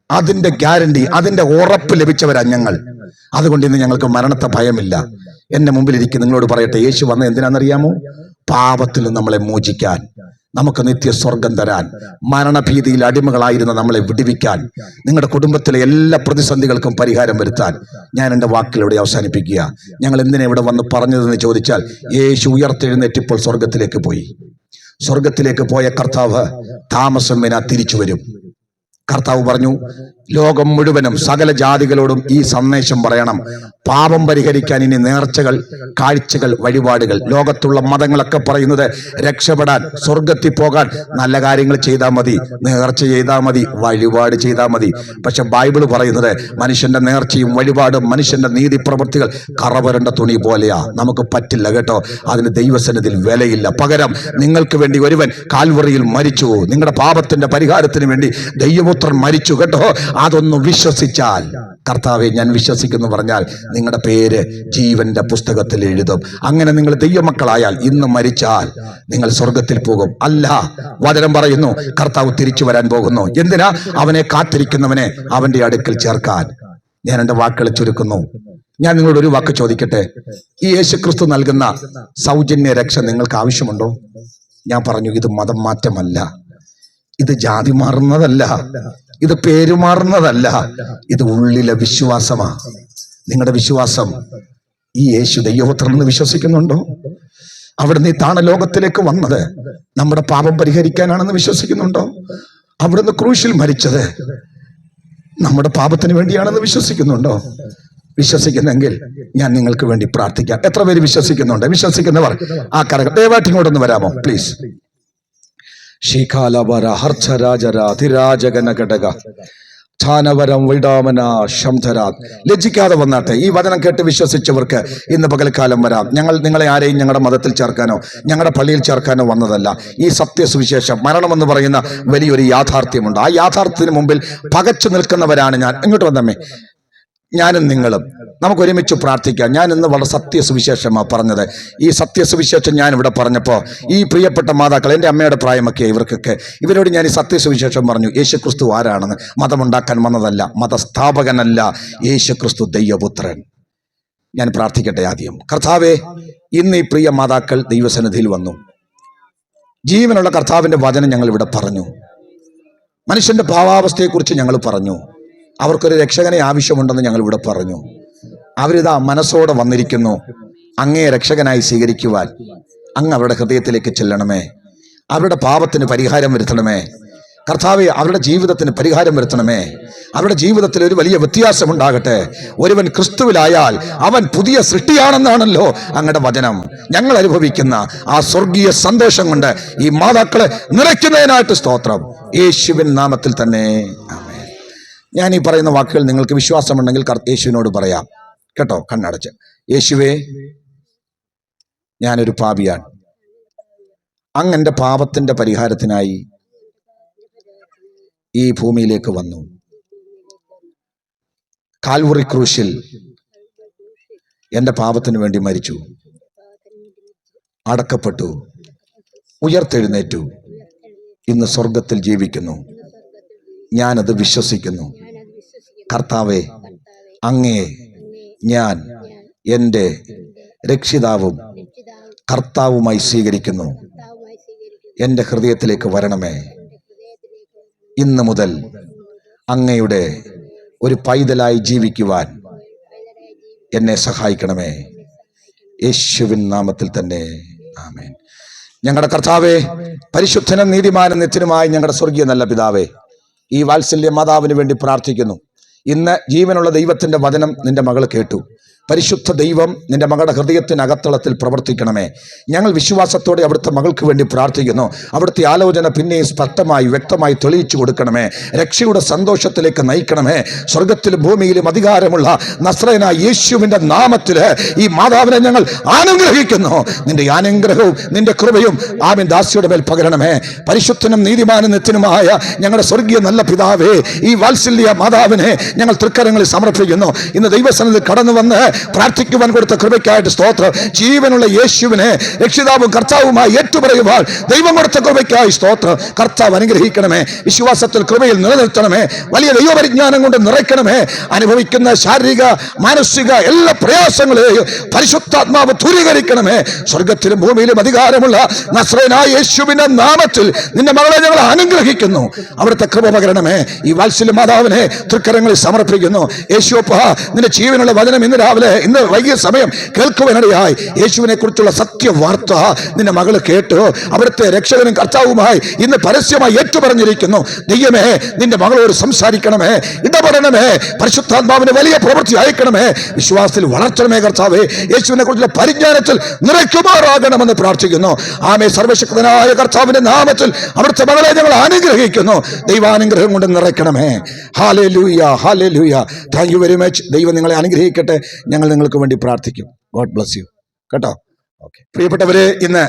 അതിന്റെ ഗ്യാരണ്ടി, അതിന്റെ ഉറപ്പ് ലഭിച്ചവരാ ഞങ്ങൾ. അതുകൊണ്ട് ഇന്ന് ഞങ്ങൾക്ക് മരണത്തെ ഭയമില്ല. എന്റെ മുമ്പിലിരിക്കും നിങ്ങളോട് പറയട്ടെ, യേശു വന്നത് എന്തിനാണെന്നറിയാമോ? പാപത്തിൽ നമ്മളെ മോചിക്കാൻ, നമുക്ക് നിത്യസ്വർഗം തരാൻ, മരണഭീതിയിൽ അടിമകളായിരുന്ന നമ്മളെ വിടുവിക്കാൻ, നിങ്ങളുടെ കുടുംബത്തിലെ എല്ലാ പ്രതിസന്ധികൾക്കും പരിഹാരം വരുത്താൻ. ഞാൻ എൻ്റെ വാക്കിലൂടെ അവസാനിപ്പിക്കുക. ഞങ്ങൾ എന്തിനാ ഇവിടെ വന്ന് പറഞ്ഞതെന്ന് ചോദിച്ചാൽ, യേശു ഉയർത്തെഴുന്നേറ്റിപ്പോൾ സ്വർഗത്തിലേക്ക് പോയി. സ്വർഗത്തിലേക്ക് പോയ കർത്താവ് താമസം വിനാ തിരിച്ചു വരും. കർത്താവ് പറഞ്ഞു, ലോകം മുഴുവനും സകല ജാതികളോടും ഈ സന്ദേശം പറയണം. പാപം പരിഹരിക്കാൻ ഇനി നേർച്ചകൾ, കാഴ്ചകൾ, വഴിപാടുകൾ. ലോകത്തുള്ള മതങ്ങളൊക്കെ പറയുന്നത് രക്ഷപ്പെടാൻ, സ്വർഗത്തിൽ പോകാൻ നല്ല കാര്യങ്ങൾ ചെയ്താൽ മതി, നേർച്ച ചെയ്താൽ മതി, വഴിപാട് ചെയ്താൽ മതി. പക്ഷെ ബൈബിൾ പറയുന്നത് മനുഷ്യന്റെ നേർച്ചയും വഴിപാടും, മനുഷ്യന്റെ നീതി പ്രവൃത്തികൾ കറവരണ്ട തുണി പോലെയാ. നമുക്ക് പറ്റില്ല കേട്ടോ. അതിന് ദൈവസന്നിധിയിൽ വിലയില്ല. പകരം നിങ്ങൾക്ക് വേണ്ടി ഒരുവൻ കാൽവറിയിൽ മരിച്ചു. നിങ്ങളുടെ പാപത്തിന്റെ പരിഹാരത്തിന് വേണ്ടി ദൈവപുത്രൻ മരിച്ചു കേട്ടോ. അതൊന്ന് വിശ്വസിച്ചാൽ, കർത്താവെ ഞാൻ വിശ്വസിക്കുന്നു പറഞ്ഞാൽ നിങ്ങളുടെ പേര് ജീവന്റെ പുസ്തകത്തിൽ എഴുതും. അങ്ങനെ നിങ്ങൾ ദൈവമക്കളായാൽ ഇന്ന് മരിച്ചാൽ നിങ്ങൾ സ്വർഗത്തിൽ പോകും. അല്ല, വചനം പറയുന്നു കർത്താവ് തിരിച്ചു വരാൻ പോകുന്നു. എന്തിനാ? അവനെ കാത്തിരിക്കുന്നവനെ അവന്റെ അടുക്കൽ ചേർക്കാൻ. ഞാൻ എൻ്റെ വാക്കുകൾ ചുരുക്കുന്നു. ഞാൻ നിങ്ങളോട് ഒരു വാക്ക് ചോദിക്കട്ടെ. ഈ യേശുക്രിസ്തു നൽകുന്ന സൗജന്യ രക്ഷ നിങ്ങൾക്ക് ആവശ്യമുണ്ടോ? ഞാൻ പറഞ്ഞു, ഇത് മതം മാറ്റമല്ല, ഇത് ജാതി മാറുന്നതല്ല, ഇത് പേരുമാറുന്നതല്ല, ഇത് ഉള്ളിലെ വിശ്വാസമാ. നിങ്ങളുടെ വിശ്വാസം ഈ യേശു ദൈവപുത്രനെന്ന് വിശ്വസിക്കുന്നുണ്ടോ? അവിടുന്ന് ഈ താണ ലോകത്തിലേക്ക് വന്നത് നമ്മുടെ പാപം പരിഹരിക്കാനാണെന്ന് വിശ്വസിക്കുന്നുണ്ടോ? അവിടുന്ന് ക്രൂശിൽ മരിച്ചത് നമ്മുടെ പാപത്തിന് വേണ്ടിയാണെന്ന് വിശ്വസിക്കുന്നുണ്ടോ? വിശ്വസിക്കുന്നെങ്കിൽ ഞാൻ നിങ്ങൾക്ക് വേണ്ടി പ്രാർത്ഥിക്കാം. എത്ര പേര് വിശ്വസിക്കുന്നുണ്ട്? വിശ്വസിക്കുന്നവർ ആ കരകൾ ദയവായിട്ട് ഇങ്ങോട്ടൊന്ന് വരാമോ പ്ലീസ്? ശീകാലവര ഹർഷരാജര അതിരാജകന ഘടക സ്ഥാനവരം വിടാമന ശംധരാത്. ലജ്ജിക്കാതെ വന്നാട്ടെ. ഈ വചനം കേട്ട് വിശ്വസിച്ചവർക്ക് ഇന്ന് പകൽക്കാലം വരാം. ഞങ്ങൾ നിങ്ങളെ ആരെയും ഞങ്ങളുടെ മതത്തിൽ ചേർക്കാനോ ഞങ്ങളുടെ പള്ളിയിൽ ചേർക്കാനോ വന്നതല്ല. ഈ സത്യസുവിശേഷം, മരണമെന്ന് പറയുന്ന വലിയൊരു യാഥാർത്ഥ്യമുണ്ട്. ആ യാഥാർത്ഥ്യത്തിന് മുമ്പിൽ പകച്ചു നിൽക്കുന്നവരാണ് ഞാൻ. ഇങ്ങോട്ട് വന്നമ്മേ, ഞാനും നിങ്ങളും നമുക്ക് ഒരുമിച്ച് പ്രാർത്ഥിക്കാം. ഞാൻ ഇന്ന് വളരെ സത്യസുവിശേഷമാണ് പറഞ്ഞത്. ഈ സത്യസുവിശേഷം ഞാൻ ഇവിടെ പറഞ്ഞപ്പോൾ ഈ പ്രിയപ്പെട്ട മാതാക്കൾ, എൻ്റെ അമ്മയുടെ പ്രായമൊക്കെ ഇവർക്കൊക്കെ, ഇവരോട് ഞാൻ ഈ സത്യസുവിശേഷം പറഞ്ഞു. യേശുക്രിസ്തു ആരാണെന്ന്. മതമുണ്ടാക്കാൻ വന്നതല്ല, മതസ്ഥാപകനല്ല, യേശുക്രിസ്തു ദൈവപുത്രൻ. ഞാൻ പ്രാർത്ഥിക്കട്ടെ ആദ്യം. കർത്താവേ, ഇന്ന് ഈ പ്രിയ മാതാക്കൾ ദൈവസന്നിധിയിൽ വന്നു. ജീവനുള്ള കർത്താവിൻ്റെ വചനം ഞങ്ങൾ ഇവിടെ പറഞ്ഞു. മനുഷ്യന്റെ ഭാവാവസ്ഥയെക്കുറിച്ച് ഞങ്ങൾ പറഞ്ഞു. അവർക്കൊരു രക്ഷകനെ ആവശ്യമുണ്ടെന്ന് ഞങ്ങൾ ഇവിടെ പറഞ്ഞു. അവരിതാ മനസ്സോടെ വന്നിരിക്കുന്നു. അങ്ങയെ രക്ഷകനായി സ്വീകരിക്കുവാൻ അങ്ങ് അവരുടെ ഹൃദയത്തിലേക്ക് ചെല്ലണമേ. അവരുടെ പാപത്തിന് പരിഹാരം വരുത്തണമേ കർത്താവെ. അവരുടെ ജീവിതത്തിന് പരിഹാരം വരുത്തണമേ. അവരുടെ ജീവിതത്തിൽ ഒരു വലിയ വ്യത്യാസമുണ്ടാകട്ടെ. ഒരുവൻ ക്രിസ്തുവിലായാൽ അവൻ പുതിയ സൃഷ്ടിയാണെന്നാണല്ലോ അങ്ങയുടെ വചനം. ഞങ്ങൾ അനുഭവിക്കുന്ന ആ സ്വർഗീയ സന്തോഷം കൊണ്ട് ഈ മാതാക്കളെ നിറയ്ക്കുന്നതിനായിട്ട് സ്തോത്രം. യേശുവിൻ നാമത്തിൽ തന്നെ ആമേൻ. ഞാൻ ഈ പറയുന്ന വാക്കുകൾ നിങ്ങൾക്ക് വിശ്വാസമുണ്ടെങ്കിൽ യേശുവിനോട് പറയാം കേട്ടോ. കണ്ണടച്ച്, യേശുവേ, ഞാനൊരു പാപിയാണ്. അങ്ങ് എൻ്റെ പാപത്തിൻ്റെ പരിഹാരത്തിനായി ഈ ഭൂമിയിലേക്ക് വന്നു. കാൽവറി ക്രൂശിൽ എൻ്റെ പാപത്തിന് വേണ്ടി മരിച്ചു, അടക്കപ്പെട്ടു, ഉയർത്തെഴുന്നേറ്റു, ഇന്ന് സ്വർഗത്തിൽ ജീവിക്കുന്നു. ഞാനത് വിശ്വസിക്കുന്നു. കർത്താവെ, അങ്ങയെ ഞാൻ എൻ്റെ രക്ഷിതാവും കർത്താവുമായി സ്വീകരിക്കുന്നു. എൻ്റെ ഹൃദയത്തിലേക്ക് വരണമേ. ഇന്ന് മുതൽ അങ്ങയുടെ ഒരു പൈതലായി ജീവിക്കുവാൻ എന്നെ സഹായിക്കണമേ. യേശുവിൻ നാമത്തിൽ തന്നെ ആമേൻ. ഞങ്ങളുടെ കർത്താവേ, പരിശുദ്ധനും നീതിമാനും നിത്യനുമായി ഞങ്ങളുടെ സ്വർഗീയ നല്ല പിതാവേ, ഈ വാത്സല്യ മാതാവിന് വേണ്ടി പ്രാർത്ഥിക്കുന്നു. ഇന്ന് ജീവനുള്ള ദൈവത്തിന്റെ വചനം നിന്റെ മകൾ കേട്ടു. പരിശുദ്ധ ദൈവം നിന്റെ മകളുടെ ഹൃദയത്തിനകത്തളത്തിൽ പ്രവർത്തിക്കണമേ. ഞങ്ങൾ വിശ്വാസത്തോടെ അവിടുത്തെ മകൾക്ക് വേണ്ടി പ്രാർത്ഥിക്കുന്നു. അവിടുത്തെ ആലോചന പിന്നെയും സ്പഷ്ടമായി വ്യക്തമായി തെളിയിച്ചു കൊടുക്കണമേ. രക്ഷയുടെ സന്തോഷത്തിലേക്ക് നയിക്കണമേ. സ്വർഗത്തിലും ഭൂമിയിലും അധികാരമുള്ള നസ്രയനായ യേശുവിന്റെ നാമത്തിൽ ഈ മാതാവിനെ ഞങ്ങൾ അനുഗ്രഹിക്കുന്നു. നിന്റെ അനുഗ്രഹവും നിന്റെ കൃപയും ആമേൻ ദാസിയുടെ മേൽ പകരണമേ. പരിശുദ്ധനും നീതിമാനും നിത്യനുമായ ഞങ്ങളുടെ സ്വർഗീയ നല്ല പിതാവേ, ഈ വാത്സല്യ മാതാവിനെ ഞങ്ങൾ തൃക്കരങ്ങളിൽ സമർപ്പിക്കുന്നു. ഇന്ന് ദൈവസന്നിധിയിൽ കടന്നു വന്ന് പ്രാർത്ഥിക്കുവാൻ കൊടുത്ത കൃപയ്ക്കായിട്ട് സ്തോത്രം. ജീവനുള്ള യേശുവിനെ രക്ഷിതാവും കർത്താവുമായി ഏറ്റുപറയുവാൻ ദൈവം കൊടുത്ത കൃപയ്ക്കായി സ്തോത്രം. കർത്താവ് അനുഗ്രഹിക്കണമേ. വിശ്വാസത്തിൽ കൃപയിൽ നിലനിർത്തണമേ. വലിയ ദൈവപരിജ്ഞാനം കൊണ്ട് നിറയ്ക്കണമേ. അനുഭവിക്കുന്ന ശാരീരിക മാനസിക എല്ലാ പ്രയാസങ്ങളെയും പരിശുദ്ധാത്മാവ് ദൂരീകരിക്കണമേ. സ്വർഗത്തിലും ഭൂമിയിലും അധികാരമുള്ള നസ്രയനായ യേശുവിന്റെ നാമത്തിൽ നിന്റെ മകളെ ഞങ്ങൾ അനുഗ്രഹിക്കുന്നു. അവിടുത്തെ കൃപ പകരണമേ. ഈ വാത്സല്യ മാതാവിനെ തൃക്കരങ്ങളിൽ സമർപ്പിക്കുന്നു. യേശുവപ്പ, നിന്റെ ജീവനുള്ള വചനം ഇന്ന് രാവിലെ രാവിലെ ഇന്ന് വൈകിയ സമയം കേൾക്കുവാനിടയായി യേശുവിനെ കുറിച്ചുള്ള സത്യവാർത്ത നിന്റെ മകള് കേട്ടു. അവിടുത്തെ രക്ഷകനും കർത്താവുമായി ഇന്ന് പരസ്യമായി ഏറ്റുപറഞ്ഞിരിക്കുന്നു. ദൈവമേ, നിന്റെ മകളോട് സംസാരിക്കണമേ, ഇടപെടണമേ, പരിശുദ്ധാത്മാവിന് വലിയ പ്രവൃത്തി അയക്കണമേ, വിശ്വാസത്തിൽ വളർത്തണമേ കർത്താവേ, യേശുവിനെ കുറിച്ചുള്ള പരിജ്ഞാനത്തിൽ നിറയ്ക്കുമാറാകണമെന്ന് പ്രാർത്ഥിക്കുന്നു. ആമേ. സർവശക്തനായ കർത്താവിന്റെ നാമത്തിൽ അവിടുത്തെ മകളെ ഞങ്ങൾ അനുഗ്രഹിക്കുന്നു. ദൈവാനുഗ്രഹം കൊണ്ട് നിറയ്ക്കണമേ. Hallelujah, hallelujah. Thank you very much. ദൈവം നിങ്ങളെ അനുഗ്രഹിക്കട്ടെ. ഞങ്ങൾ നിങ്ങൾക്ക് വേണ്ടി പ്രാർത്ഥിക്കും. ഗോഡ് ബ്ലസ് യു കേട്ടോ. ഓക്കെ. പ്രിയപ്പെട്ടവരെ, ഇന്ന്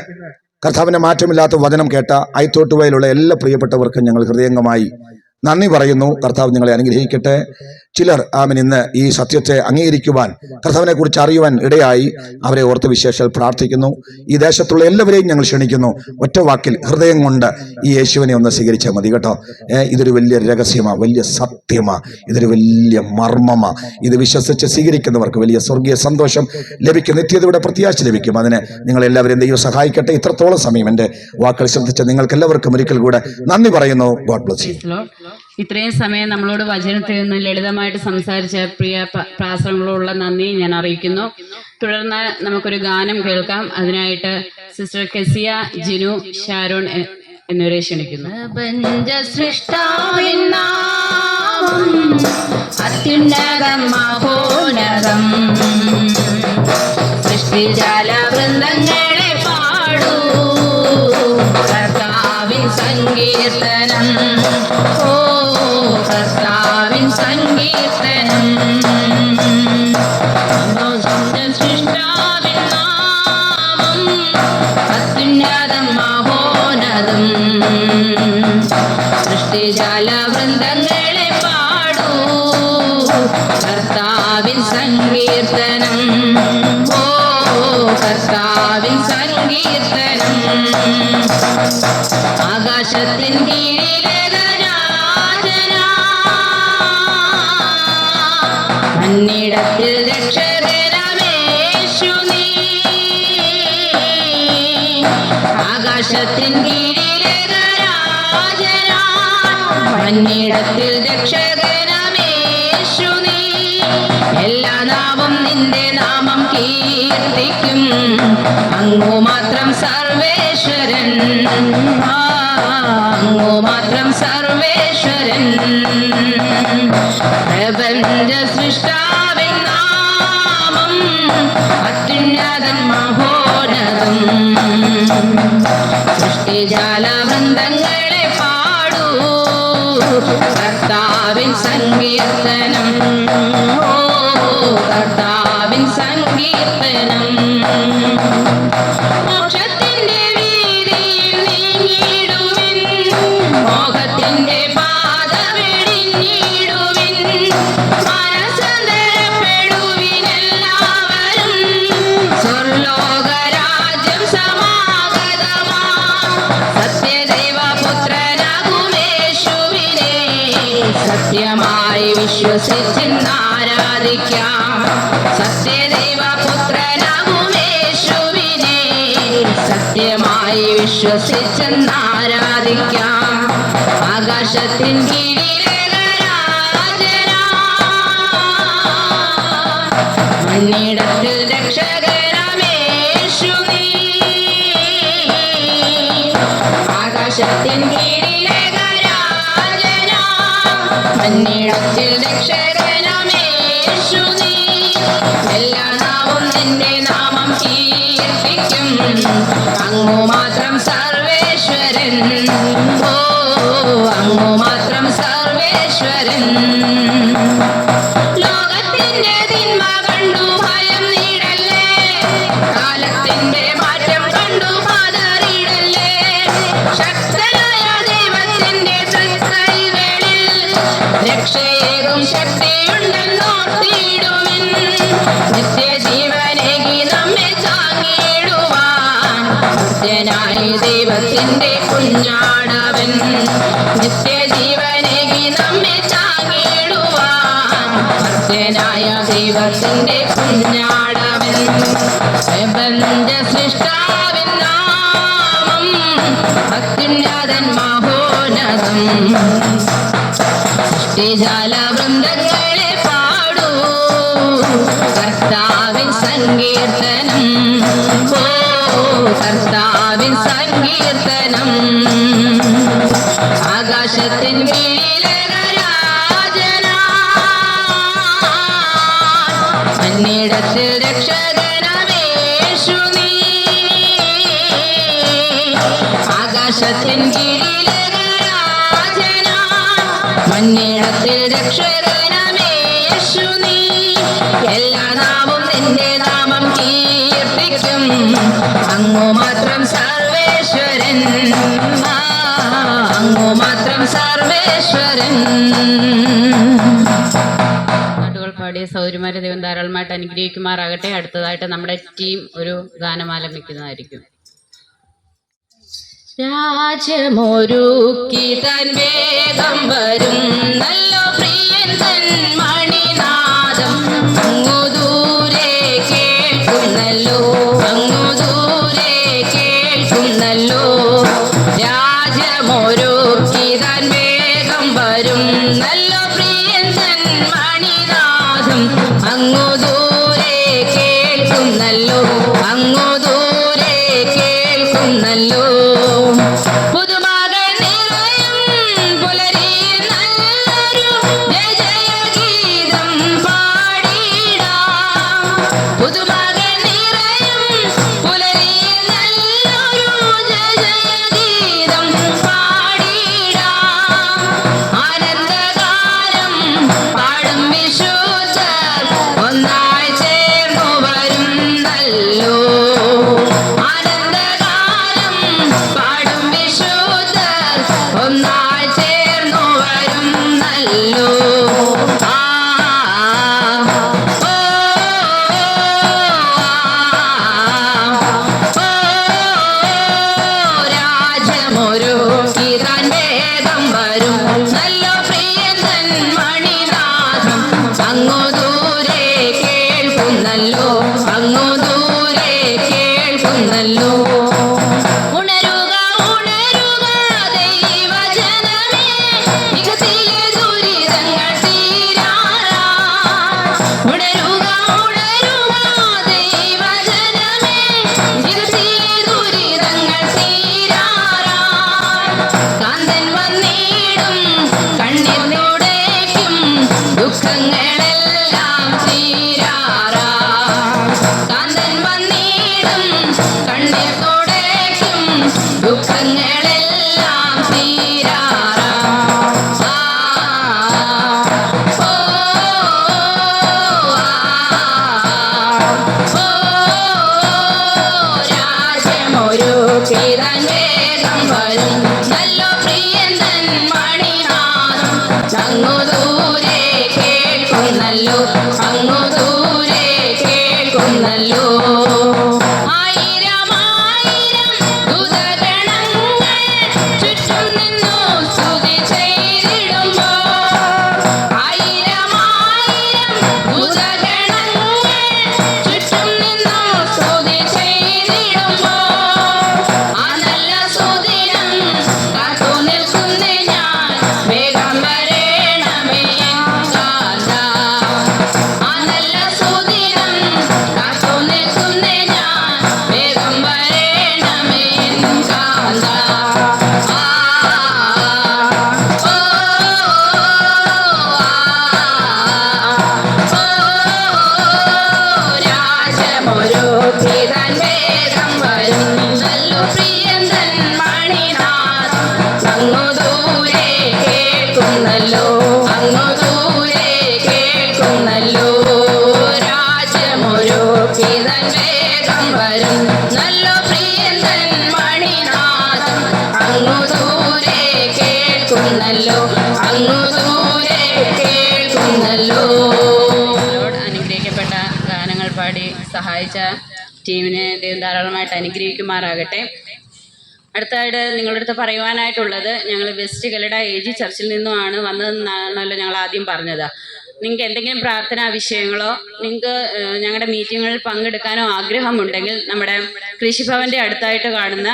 കർത്താവിന്റെ മാറ്റമില്ലാത്ത വചനം കേട്ട ഐത്തോട്ടുവയിലുള്ള എല്ലാ പ്രിയപ്പെട്ടവർക്കും ഞങ്ങൾ ഹൃദയംഗമായി നന്ദി പറയുന്നു. കർത്താവ് നിങ്ങളെ അനുഗ്രഹിക്കട്ടെ. ചിലർ ഇന്ന് ഈ സത്യത്തെ അംഗീകരിക്കുവാൻ, കർത്താവിനെ കുറിച്ച് അറിയുവാൻ ഇടയായി. അവരെ ഓർത്ത് വിശേഷാൽ പ്രാർത്ഥിക്കുന്നു. ഈ ദേശത്തുള്ള എല്ലാവരെയും ഞങ്ങൾ ക്ഷണിക്കുന്നു. ഒറ്റ വാക്കിൽ ഹൃദയം കൊണ്ട് ഈ യേശുവിനെ ഒന്ന് സ്വീകരിച്ചാൽ മതി കേട്ടോ. ഇതൊരു വലിയ രഹസ്യമാണ്, വലിയ സത്യമാണ്, ഇതൊരു വലിയ മർമ്മമാണ്. ഇത് വിശ്വസിച്ച് സ്വീകരിക്കുന്നവർക്ക് വലിയ സ്വർഗീയ സന്തോഷം ലഭിക്കും, നിത്യതയുടെ പ്രത്യാശ ലഭിക്കും. അതിന് നിങ്ങളെല്ലാവരെയും ദൈവം സഹായിക്കട്ടെ. ഇത്രത്തോളം സമയം എൻ്റെ വാക്കുകൾ ശ്രദ്ധിച്ച നിങ്ങൾക്ക് എല്ലാവർക്കും ഒരിക്കൽ കൂടെ നന്ദി പറയുന്നു. God bless you. ഇത്രയും സമയം നമ്മളോട് വചനത്തിൽ നിന്ന് ലളിതമായിട്ട് സംസാരിച്ച പ്രിയ പ്രാസംഗങ്ങളുള്ള നന്ദി ഞാൻ അറിയിക്കുന്നു. തുടർന്ന് നമുക്കൊരു ഗാനം കേൾക്കാം. അതിനായിട്ട് സിസ്റ്റർ കെസിയ, ജിനു, ഷാരോൺ എന്നിവരെ ക്ഷണിക്കുന്നു. അത്യുന്നതം മഹോന്നതം സൃഷ്ടിജാല വൃന്ദങ്ങളെ പാടൂ കർത്താവിൻ സങ്കീർത്തനം. ഓ കർത്താവിൻ സങ്കീർത്തനം. സൃഷ്ടാവിൻ നാമം അത്യുന്നതം മഹോന്നതം സൃഷ്ടിജാല വൃന്ദങ്ങളെ പാടൂ കർത്താവിൻ സങ്കീർത്തനം. ഓ കർത്താവിൻ സങ്കീർത്തനം. ആകാശത്തിൻ കീഴിലെ മണ്ണിടത്തിൽ രക്ഷകരമേശു നീ. ആകാശത്തിൻ കീഴിലെ രാജനാ മണ്ണിടത്തിൽ രക്ഷകരമേശു നീ. എല്ലാ നാമം നിന്റെ നാമം കീർത്തിക്കും. അങ്ങു മാത്രം സർവേശ്വരൻ, അങ്ങു മാത്രം സർവേശ്വരൻ. പ്രപഞ്ച സൃഷ്ടാവിൻ നാമം അത്യുന്നതം മഹോന്നതം സൃഷ്ടിജാല വൃന്ദങ്ങളെ പാടൂ കർത്താവിൻ സങ്കീർത്തനം. ഓ കർത്താവിൻ സങ്കീർത്തനം. മോക്ഷത്തിന്റെ വീതിയിൽ നീങ്ങിടുവിൻ, മോഹത്തിന്റെ പാത വെടിഞ്ഞിടുവിൻ. മനസ്സന്തരപ്പെടുവിൻ എല്ലാവരും, സ്വർലോകരാജ്യം സമാഗതമാ. സത്യദൈവപുത്രനാകുമേശുവിനെ സത്യമായി വിശ്വസിച്ചെന്നാരാധിക്കാം. സത്യദൈവപുത്രനാകുമേശുവിനെ സത്യമായി വിശ്വസിച്ചെന്നാരാധിക്കാം. ആകാശത്തിൻ കീഴിലെ രാജനാ മണ്ണിടത്തിൽ രക്ഷകരമേശു നീ. ആകാശത്തിൻ കീഴിലെ രാജനാ മണ്ണിടത്തിൽ രക്ഷകരമേശു നീ. എല്ലാ നാമം നിന്റെ നാമം കീർത്തിക്കും. അങ്ങു മാത്രം സർവേശ്വരൻ. ഓ അങ്ങു മാത്രം സർവേശ്വരൻ. ലോകത്തിന്റെ തിന്മ കണ്ടു ഭയം നീടല്ലേ, കാലത്തിന്റെ മാറ്റം കണ്ടു പതറിയിടല്ലേ. ശക്തനായ ദൈവത്തിന്റെ തൃക്കൈകളിൽ രക്ഷയേകും ശക്തിയുണ്ടെന്നോർത്തിടുവിൻ. നിത്യജീവനേകി നമ്മെ താങ്ങിടുവാൻ ഭക്തനായ ദൈവത്തിന്റെ കുഞ്ഞാടവൻ. നിത്യജീവനേകി നമ്മെ താങ്ങിടുവാൻ ഭക്തനായ ദൈവത്തിന്റെ കുഞ്ഞാടവൻ. പ്രപഞ്ച സൃഷ്ടാവിൻ നാമം അത്യുന്നതൻ മഹോന്നതം സൃഷ്ടിജാല വൃന്ദങ്ങളെ പാടൂ കർത്താവിൻ എന്നിടത്തിൽ രക്ഷകനമേശു നീ ആകാശത്തിൻ കീഴിലെ രാജന മണ്ണിടത്തിൽ രക്ഷകനമേശു നീ എല്ലാ നാമം നിന്റെ നാമം കീർത്തിക്കും അങ്ങു മാത്രം സർവേശ്വരൻ അങ്ങു മാത്രം സർവേശ്വരൻ. പാട്ടുകൾ പാടിയ സൗര്യമാരെ ദൈവം ധാരാളമായിട്ട് അനുഗ്രഹിക്കുമാറാകട്ടെ. അടുത്തതായിട്ട് നമ്മുടെ ടീം ഒരു ഗാനം ആലപിക്കുന്നതായിരിക്കും. രാജമൊരുക്കി തൻ വേഗം വരും നല്ല പ്രിയൻ തൻ മണിനാദം അങ്ങു ദൂരെ കേൾക്കുന്നല്ലോ അങ്ങു ദൂരെ കേൾക്കുന്നല്ലോ. രാജമൊരുക്കി തൻ വേഗം വരും നല്ല പ്രിയൻ തൻ മണിനാദം അങ്ങു ദൂരെ കേൾക്കുന്നല്ലോ അങ്ങു ദൂരെ കേൾക്കുന്നല്ലോ. പുതുമകൾ നിറയും പുലരിയിൽ നല്ലൊരു ജയഗീതം പാടിടാം. പുതുമകൾ നിറയും പുലരിയിൽ നല്ലൊരു ജയഗീതം പാടിടാം. ആനന്ദഗാനം പാടും വിശുദ്ധർ ഒന്നായി ചേർന്നു വരുന്നല്ലോ. ആനന്ദഗാനം പാടും വിശുദ്ധർ ഒന്നായി ചേർന്നു വരുന്നല്ലോ. ആ ഓ രാജമൊരുക്കി താൻ വേഗം വരും നല്ല പ്രിയൻ തൻ മണിനാഥം അങ്ങു ദൂരെ കേൾക്കുന്നല്ലോ അങ്ങു ദൂരെ കേൾക്കുന്നല്ലോ. ഉണരുക ഉണരുക ദൈവജനമേ ഇകത്തിലെ ദുരിതങ്ങൾ തീരാറായി. ഉണരുക ഉണരുക ദൈവജനമേ ഇകത്തിലെ ദുരിതങ്ങൾ തീരാറായി. കാന്തൻ വന്നിടും കണ്ണീർ തുടയ്ക്കും ദുഃഖങ്ങളെല്ലാം തീരാറായി. കാന്തൻ വന്നിടും കണ്ണീർ തുടയ്ക്കും ദുഃഖങ്ങളെല്ലാം തീരാറായി. ഓ രാജമൊരുക്കി തൻ വേഗം വരും നല്ല പ്രിയൻ തൻ മണിനാദം അങ്ങു ദൂരെ കേൾക്കുന്നല്ലോ അങ്ങു ദൂരെ കേൾക്കുന്നല്ലോ. ആയിരം ആയിരം ദൂതഗണങ്ങൾ ചുറ്റും നിന്നു സ്തുതി ചെയ്തിടുമ്പോൾ ആയിരം ആയിരം ദൂതഗണങ്ങൾ ചുറ്റും നിന്നു സ്തുതി ചെയ്തിടുമ്പോൾ ആ നല്ല സുദിനം കാത്തു നിൽക്കുന്നേ ഞാൻ വേഗം വരേണമേ എൻ കാന്ത. ആ നല്ല സുദിനം കാത്തു നിൽക്കുന്നേ ഞാൻ വേഗം വരേണമേ എൻ കാന്ത. ആ ഓ രാജമൊരുക്കി തൻ വേഗം വരും നല്ല പ്രിയൻ തൻ മണിനാഥം അങ്ങു ദൂരെ കേൾക്കുന്നല്ലോ അങ്ങു ദൂരെ കേൾക്കുന്നല്ലോ. രാജമൊരുക്കി തൻ വേഗം വരും നല്ല പ്രിയൻ തൻ മണിനാഥം അങ്ങു ദൂരെ കേൾക്കുന്നല്ലോ അങ്ങു ദൂരെ കേൾക്കുന്നല്ലോ. ലോർഡ് അനുഗ്രഹിക്കപ്പെട്ട ഗാനങ്ങൾ പാടി സഹായിച്ച ടീമിനെ ദൈവം ധാരാളമായിട്ട് അനുഗ്രഹിക്കുമാറാകട്ടെ. അടുത്തായിട്ട് നിങ്ങളുടെ അടുത്ത് പറയുവാനായിട്ടുള്ളത്, ഞങ്ങൾ വെസ്റ്റ് കല്ലട AG ചർച്ചിൽ നിന്നുമാണ് വന്നതെന്നാണല്ലോ ഞങ്ങൾ ആദ്യം പറഞ്ഞത്. നിങ്ങൾക്ക് എന്തെങ്കിലും പ്രാർത്ഥനാ വിഷയങ്ങളോ നിങ്ങൾക്ക് ഞങ്ങളുടെ മീറ്റിങ്ങുകളിൽ പങ്കെടുക്കാനോ ആഗ്രഹമുണ്ടെങ്കിൽ നമ്മുടെ കൃഷിഭവൻ്റെ അടുത്തായിട്ട് കാണുന്ന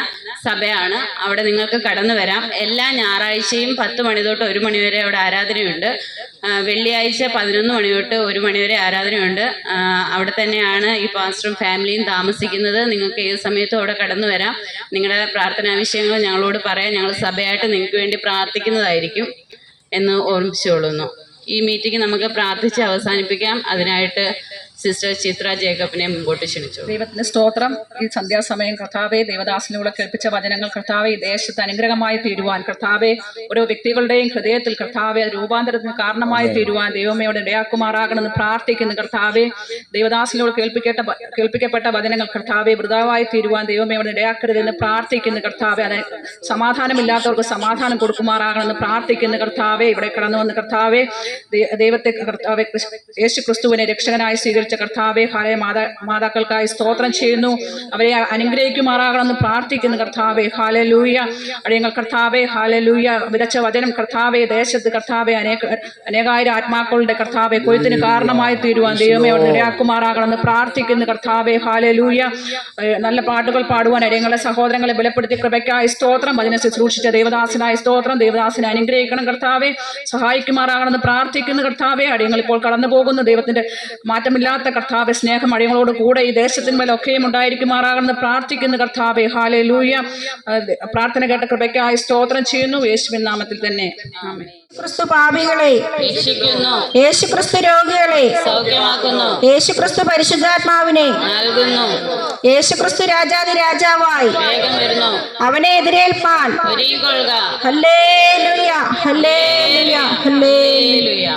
സഭയാണ്, അവിടെ നിങ്ങൾക്ക് കടന്നു വരാം. എല്ലാ ഞായറാഴ്ചയും 10 മണി തൊട്ട് 1 മണി വരെ അവിടെ ആരാധനയുണ്ട്. വെള്ളിയാഴ്ച 11 മണി തൊട്ട് 1 മണി വരെ ആരാധനയുണ്ട്. അവിടെ തന്നെയാണ് ഈ പാസ്റ്ററും ഫാമിലിയും താമസിക്കുന്നത്. നിങ്ങൾക്ക് ഏത് സമയത്തും അവിടെ കടന്നു വരാം. നിങ്ങളുടെ പ്രാർത്ഥനാ വിഷയങ്ങൾ ഞങ്ങളോട് പറയാം. ഞങ്ങൾ സഭയായിട്ട് നിങ്ങൾക്ക് വേണ്ടി പ്രാർത്ഥിക്കുന്നതായിരിക്കും എന്ന് ഓർമ്മിച്ചുകൊള്ളുന്നു. ഈ മീറ്റിംഗ് നമുക്ക് പ്രാർത്ഥിച്ച് അവസാനിപ്പിക്കാം. അതിനായിട്ട് സിസ്റ്റർ ചിത്ര ജേക്കബിനെ മുമ്പോട്ട് ക്ഷണിച്ചു. ദൈവത്തിന് സ്തോത്രം. ഈ സന്ധ്യാസമയം കർത്താവെ, ദേവദാസനിലൂടെ കേൾപ്പിച്ച വചനങ്ങൾ കർത്താവെ ഈ ദേശത്ത് അനുഗ്രഹമായി തീരുവാൻ, കർത്താവെ ഓരോ വ്യക്തികളുടെയും ഹൃദയത്തിൽ കർത്താവെ രൂപാന്തരത്തിന് കാരണമായി തീരുവാൻ ദൈവമയോട് ഇടയാക്കുമാറാകണമെന്ന് പ്രാർത്ഥിക്കുന്നു. കർത്താവെ, ദേവദാസനിലൂടെ കേൾപ്പിക്കപ്പെട്ട വചനങ്ങൾ കർത്താവെ വൃതാവായി തീരുവാൻ ദൈവമയോട് ഇടയാക്കരുതെന്ന് പ്രാർത്ഥിക്കുന്നു. കർത്താവെ, അത് സമാധാനമില്ലാത്തവർക്ക് സമാധാനം കൊടുക്കുമാറാകണമെന്ന് പ്രാർത്ഥിക്കുന്നു. കർത്താവെ, ഇവിടെ കടന്നു വന്ന് കർത്താവെ ദൈവത്തെ കർത്താവെ യേശു ക്രിസ്തുവിനെ രക്ഷകനായി സ്വീകരിച്ച കർത്താവെ, ഹാലേ മാതാക്കൾക്കായി സ്തോത്രം ചെയ്യുന്നു. അവരെ അനുഗ്രഹിക്കുമാറാകണമെന്ന് പ്രാർത്ഥിക്കുന്നു. കർത്താവെ, ഹാലലൂയ. അടിയങ്ങൾ കർത്താവെ, ഹാലലൂയ, വിതച്ച വചനം കർത്താവെ ദേശത്ത് കർത്താവെ അനേകായിരം ആത്മാക്കളുടെ കർത്താവെ കൊയ്ത്തിന് കാരണമായി തീരുവാൻ ദൈവമേ ഇടയാക്കുമാറാകണമെന്ന് പ്രാർത്ഥിക്കുന്നു. കർത്താവെ, ഹാലലൂയ. നല്ല പാട്ടുകൾ പാടുവാൻ അടിയങ്ങളുടെ സഹോദരങ്ങളെ ബലപ്പെടുത്തി കൃപയ്ക്കായി സ്തോത്രം. അതിനെ ശുശ്രൂഷിച്ച ദേവദാസനായി സ്തോത്രം. ദേവദാസനെ അനുഗ്രഹിക്കണം കർത്താവെ, സഹായിക്കുമാറാകണമെന്ന് പ്രാർത്ഥിക്കുന്നു. കർത്താവെ, അടിയങ്ങൾ ഇപ്പോൾ കടന്നു പോകുന്നു. ദൈവത്തിന്റെ മാറ്റമില്ലാത്ത കർത്താവെ സ്നേഹം അടിയങ്ങളോട് കൂടെ ഈ ദേശത്തിന്മേലൊക്കെയും ഉണ്ടായിരിക്കുമാറാകണമെന്ന് പ്രാർത്ഥിക്കുന്നു. കർത്താവെ, ഹാലലൂയ. പ്രാർത്ഥന കേട്ട കൃപയ്ക്കായി സ്തോത്രം ചെയ്യുന്നു. യേശുവിൻ നാമത്തിൽ തന്നെ ആമേൻ. ക്രിസ്തു പാപികളെ രക്ഷിക്കുന്നു, യേശു ക്രിസ്തു രോഗികളെ സൗഖ്യമാക്കുന്നു, യേശു ക്രിസ്തു പരിശുദ്ധാത്മാവിനെ നൽകുന്നു, യേശു ക്രിസ്തു രാജാതി രാജാവായി വേഗം വരുന്നു, അവനെ എതിരേൽപ്പാൻ ഒരുങ്ങിക്കൊള്ളുക. ഹല്ലേലൂയ, ഹല്ലേലൂയ, ഹല്ലേലൂയ. ഹല്ലേലൂയ.